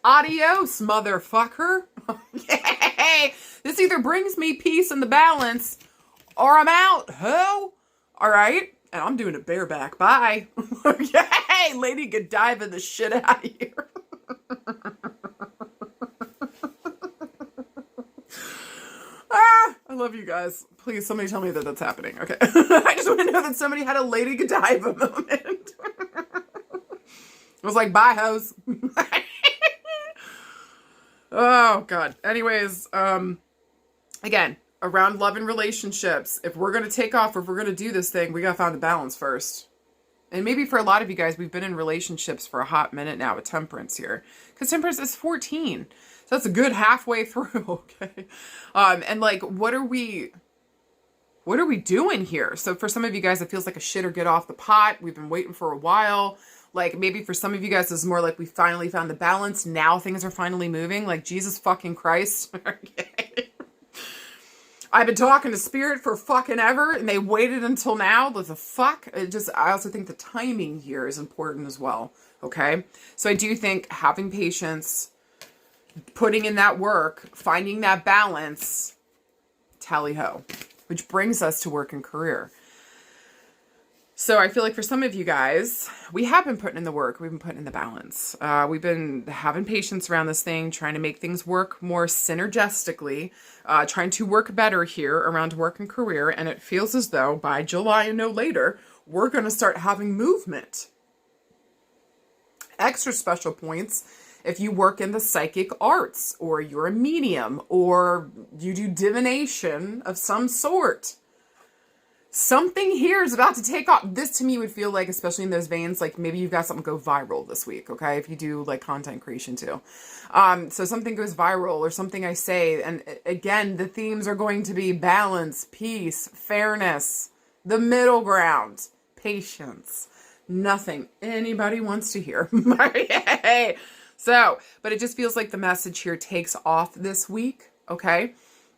adios, motherfucker. Yay! This either brings me peace and the balance, or I'm out, ho! All right? And I'm doing it bareback. Bye. Yay! Lady Godiva the shit out of here. I love you guys. Please, somebody tell me that that's happening. Okay. I just want to know that somebody had a Lady Godiva moment. I was like, bye, hoes. Oh, God. Anyways, again, around love and relationships, if we're going to take off, or if we're going to do this thing, we got to find the balance first. And maybe for a lot of you guys, we've been in relationships for a hot minute now with Temperance here. Because Temperance is 14. So that's a good halfway through, okay? And like, what are we doing here? So for some of you guys, it feels like a shit or get off the pot. We've been waiting for a while. Like, maybe for some of you guys, it's more like we finally found the balance. Now things are finally moving. Like, Jesus fucking Christ. Okay. I've been talking to Spirit for fucking ever, and they waited until now. What the fuck? I also think the timing here is important as well. Okay? So I do think having patience, putting in that work, finding that balance, tally ho. Which brings us to work and career. So I feel like for some of you guys, we have been putting in the work. We've been putting in the balance. We've been having patience around this thing, trying to make things work more synergistically, trying to work better here around work and career. And it feels as though by July and no later, we're going to start having movement. Extra special points if you work in the psychic arts, or you're a medium, or you do divination of some sort. Something here is about to take off. This to me would feel like, especially in those veins, like maybe you've got something go viral this week, okay? If you do like content creation too. So something goes viral, or something I say, and again, the themes are going to be balance, peace, fairness, the middle ground, patience, nothing anybody wants to hear. So, but it just feels like the message here takes off this week, okay?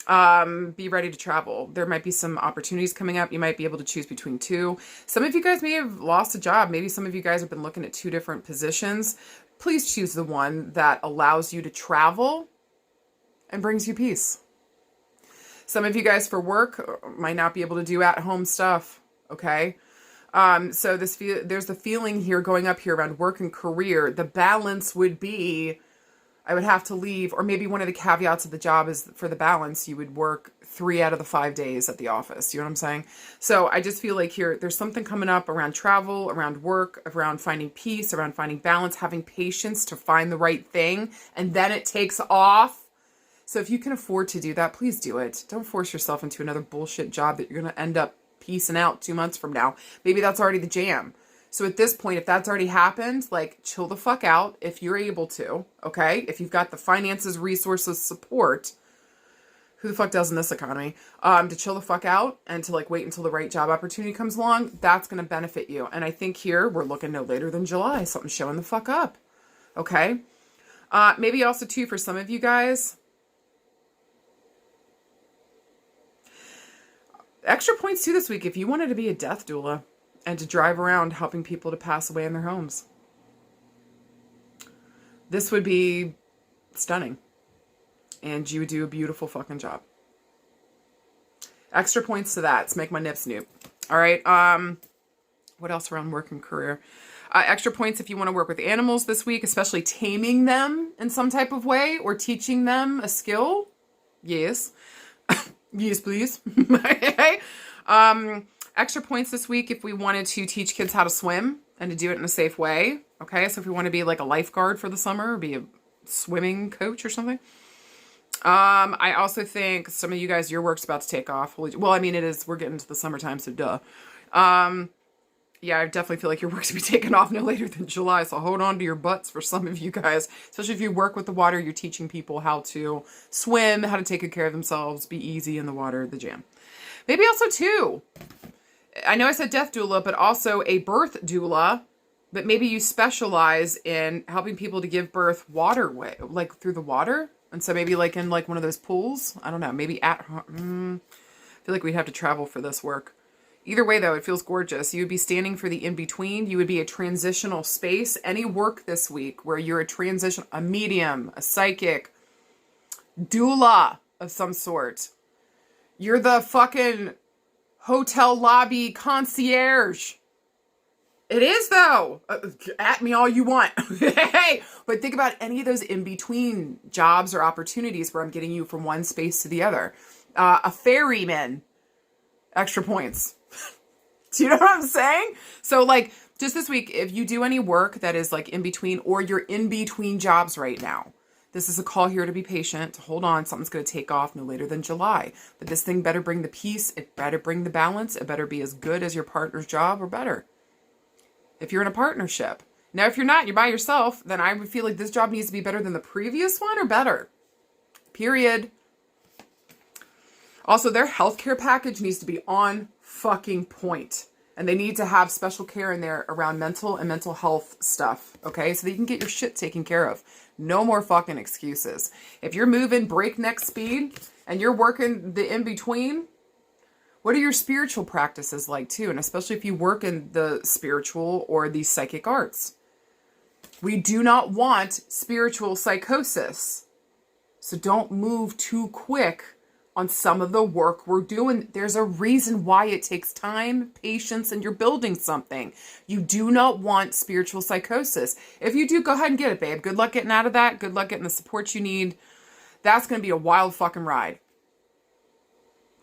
Be ready to travel. There might be some opportunities coming up. You might be able to choose between two. Some of you guys may have lost a job. Maybe some of you guys have been looking at two different positions. Please choose the one that allows you to travel and brings you peace. Some of you guys for work might not be able to do at-home stuff, okay? So there's the feeling here going up here around work and career. The balance would be, I would have to leave, or maybe one of the caveats of the job is for the balance, you would work 3 out of the 5 days at the office. You know what I'm saying? So I just feel like here, there's something coming up around travel, around work, around finding peace, around finding balance, having patience to find the right thing, and then it takes off. So if you can afford to do that, please do it. Don't force yourself into another bullshit job that you're going to end up piecing out 2 months from now. Maybe that's already the jam. So at this point, if that's already happened, like, chill the fuck out if you're able to, okay? If you've got the finances, resources, support, who the fuck does in this economy, to chill the fuck out and to, like, wait until the right job opportunity comes along, that's going to benefit you. And I think here, we're looking no later than July. Something's showing the fuck up, okay? Maybe also, too, for some of you guys, extra points, too, this week, if you wanted to be a death doula and to drive around helping people to pass away in their homes. This would be stunning. And you would do a beautiful fucking job. Extra points to that. Let's make my nips snoop. All right. What else around work and career? Extra points if you want to work with animals this week, especially taming them in some type of way or teaching them a skill. Yes. Yes, please. Extra points this week if we wanted to teach kids how to swim and to do it in a safe way. Okay, so if we want to be like a lifeguard for the summer or be a swimming coach or something. I also think some of you guys, your work's about to take off. Well, I mean, it is. We're getting to the summertime, so duh. Yeah, I definitely feel like your work's to be taken off no later than July, so hold on to your butts for some of you guys. Especially if you work with the water, you're teaching people how to swim, how to take good care of themselves, be easy in the water, the jam. Maybe also, too, I know I said death doula, but also a birth doula, but maybe you specialize in helping people to give birth waterway, like through the water. And so maybe like in like one of those pools, I don't know, maybe at home. I feel like we'd have to travel for this work. Either way, though, it feels gorgeous. You would be standing for the in-between. You would be a transitional space. Any work this week where you're a medium, a psychic, doula of some sort. You're the fucking hotel lobby concierge. It is, though. At me all you want. Hey, but think about any of those in-between jobs or opportunities where I'm getting you from one space to the other. A ferryman. Extra points. Do you know what I'm saying? So, like, just this week, if you do any work that is, like, in between, or you're in between jobs right now, this is a call here to be patient, to hold on. Something's going to take off no later than July. But this thing better bring the peace. It better bring the balance. It better be as good as your partner's job or better. If you're in a partnership. Now, if you're not, you're by yourself, then I would feel like this job needs to be better than the previous one or better. Period. Also, their healthcare package needs to be on fucking point. And they need to have special care in there around mental and mental health stuff, okay? So that you can get your shit taken care of. No more fucking excuses. If you're moving breakneck speed and you're working the in-between, what are your spiritual practices like too? And especially if you work in the spiritual or the psychic arts. We do not want spiritual psychosis. So don't move too quick on some of the work we're doing. There's a reason why it takes time, patience, and you're building something. You do not want spiritual psychosis. If you do, go ahead and get it, babe. Good luck getting out of that. Good luck getting the support you need. That's going to be a wild fucking ride.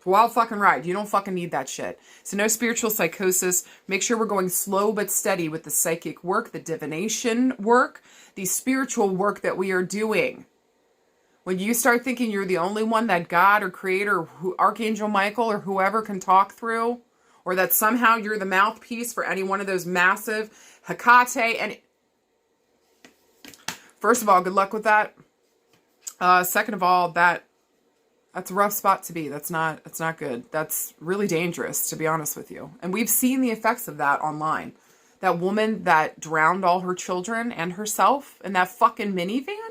Wild fucking ride. You don't fucking need that shit. So no spiritual psychosis. Make sure we're going slow but steady with the psychic work, the divination work, the spiritual work that we are doing. When you start thinking you're the only one that God or Creator or Archangel Michael or whoever can talk through, or that somehow you're the mouthpiece for any one of those massive Hecate, and first of all, good luck with that. Second of all, that's a rough spot to be. That's not good. That's really dangerous, to be honest with you. And we've seen the effects of that online. That woman that drowned all her children and herself in that fucking minivan.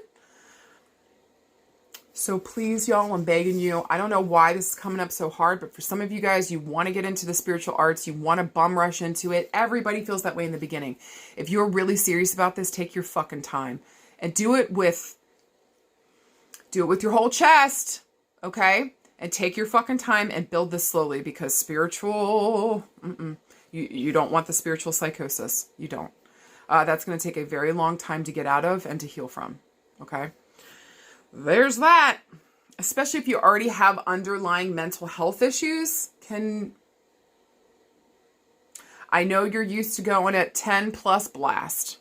So please, y'all, I'm begging you. I don't know why this is coming up so hard, but for some of you guys, you want to get into the spiritual arts. You want to bum rush into it. Everybody feels that way in the beginning. If you're really serious about this, take your fucking time and do it with your whole chest, okay? And take your fucking time and build this slowly, because spiritual, you don't want the spiritual psychosis. You don't. That's going to take a very long time to get out of and to heal from, okay? There's that. Especially if you already have underlying mental health issues. I know you're used to going at 10 plus blast,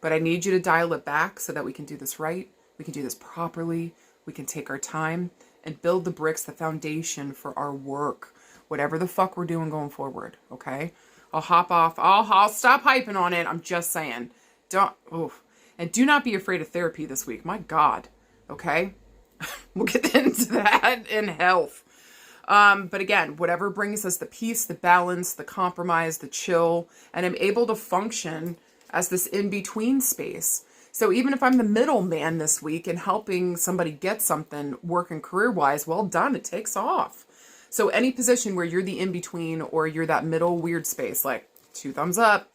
but I need you to dial it back so that we can do this right. We can do this properly. We can take our time and build the bricks, the foundation for our work, whatever the fuck we're doing going forward. Okay. I'll hop off. I'll stop hyping on it. I'm just saying, and do not be afraid of therapy this week. My God. Okay. We'll get into that in health. But again, whatever brings us the peace, the balance, the compromise, the chill, and I'm able to function as this in-between space. So even if I'm the middleman this week and helping somebody get something work and career-wise, well done. It takes off. So any position where you're the in-between or you're that middle weird space, like 2 thumbs up.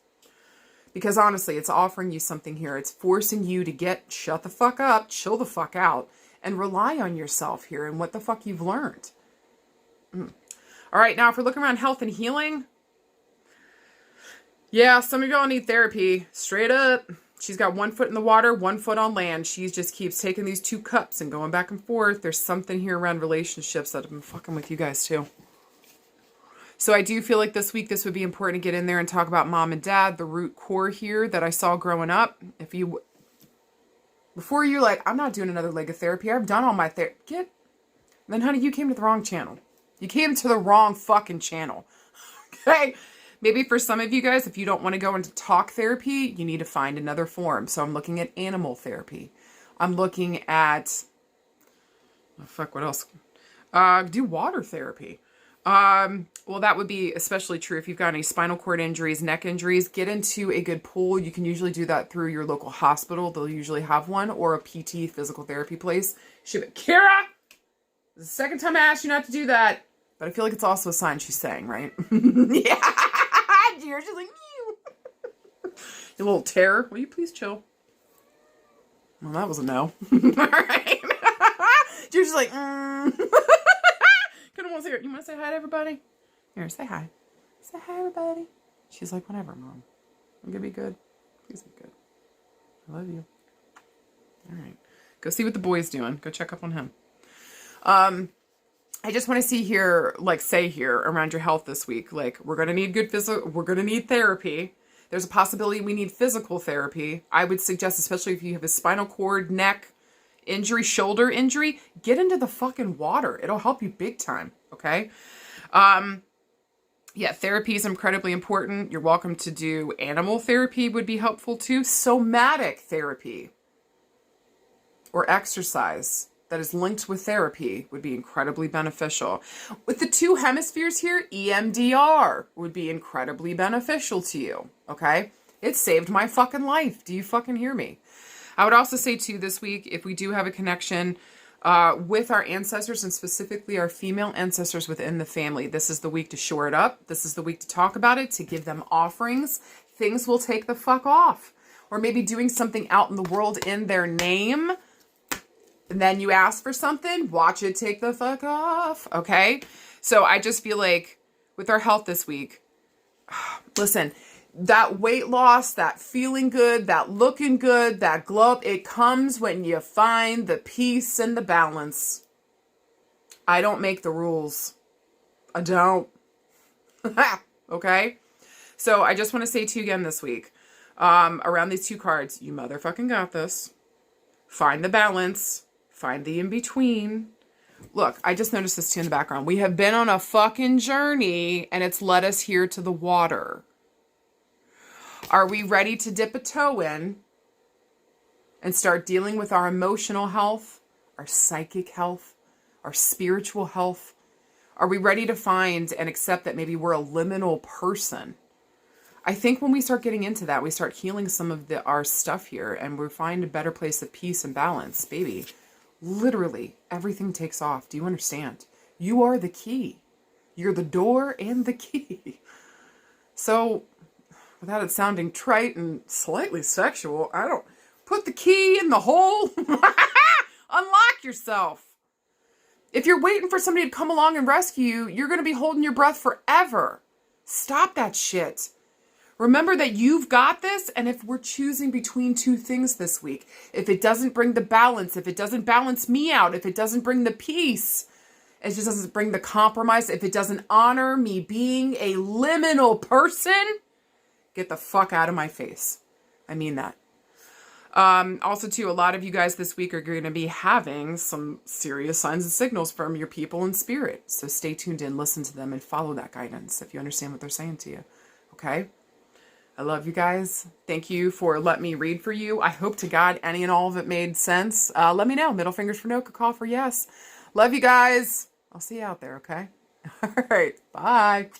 Because honestly, it's offering you something here. It's forcing you to shut the fuck up, chill the fuck out, and rely on yourself here and what the fuck you've learned. All right, now if we're looking around health and healing, yeah, some of y'all need therapy. Straight up. She's got 1 foot in the water, 1 foot on land. She just keeps taking these 2 cups and going back and forth. There's something here around relationships that have been fucking with you guys too. So I do feel like this week, this would be important to get in there and talk about mom and dad, the root core here that I saw growing up. Before you're like, I'm not doing another leg of therapy. I've done all my therapy. Then honey, you came to the wrong channel. You came to the wrong fucking channel. Okay. Maybe for some of you guys, if you don't want to go into talk therapy, you need to find another form. So I'm looking at animal therapy. I'm looking at, what else? Do water therapy. Well, that would be especially true if you've got any spinal cord injuries, neck injuries. Get into a good pool. You can usually do that through your local hospital. They'll usually have one, or a PT, physical therapy place. Kira! This is the second time I asked you not to do that. But I feel like it's also a sign she's saying, right? Yeah. She's like, you little terror. Will you please chill? Well, that was a no. All right. She's like, Kind of wants to hear. You want to say hi to everybody? Here, say hi. Say hi, everybody. She's like, whatever, Mom. I'm gonna be good. Please be good. I love you. All right. Go see what the boy's doing. Go check up on him. I just want to see here, like, say here around your health this week. Like, we're gonna need good physical. We're gonna need therapy. There's a possibility we need physical therapy. I would suggest, especially if you have a spinal cord, neck injury, shoulder injury, get into the fucking water. It'll help you big time. Okay. Yeah, therapy is incredibly important. You're welcome to do animal therapy would be helpful too. Somatic therapy or exercise that is linked with therapy would be incredibly beneficial. With the two hemispheres here, EMDR would be incredibly beneficial to you, okay? It saved my fucking life. Do you fucking hear me? I would also say too this week, if we do have a connection with our ancestors and specifically our female ancestors within the family, this is the week to shore it up. This is the week to talk about it, to give them offerings. Things will take the fuck off. Or maybe doing something out in the world in their name. And then you ask for something, watch it take the fuck off. Okay? So I just feel like with our health this week, listen, that weight loss, that feeling good, that looking good, that glow, it comes when you find the peace and the balance. I don't make the rules. I don't. Okay? So I just want to say to you again this week, around these two cards, you motherfucking got this. Find the balance. Find the in-between. Look, I just noticed this too in the background. We have been on a fucking journey and it's led us here to the water. Are we ready to dip a toe in and start dealing with our emotional health, our psychic health, our spiritual health? Are we ready to find and accept that maybe we're a liminal person? I think when we start getting into that, we start healing some of our stuff here and we find a better place of peace and balance, baby. Literally, everything takes off. Do you understand? You are the key. You're the door and the key. So, without it sounding trite and slightly sexual, I don't... Put the key in the hole. Unlock yourself. If you're waiting for somebody to come along and rescue you, you're going to be holding your breath forever. Stop that shit. Remember that you've got this, and if we're choosing between two things this week, if it doesn't bring the balance, if it doesn't balance me out, if it doesn't bring the peace, it just doesn't bring the compromise, if it doesn't honor me being a liminal person, get the fuck out of my face. I mean that. Also, too, a lot of you guys this week are going to be having some serious signs and signals from your people in spirit. So stay tuned in, listen to them, and follow that guidance if you understand what they're saying to you. Okay? I love you guys. Thank you for letting me read for you. I hope to God any and all of it made sense. Let me know. Middle fingers for no, call for yes. Love you guys. I'll see you out there, okay? All right. Bye.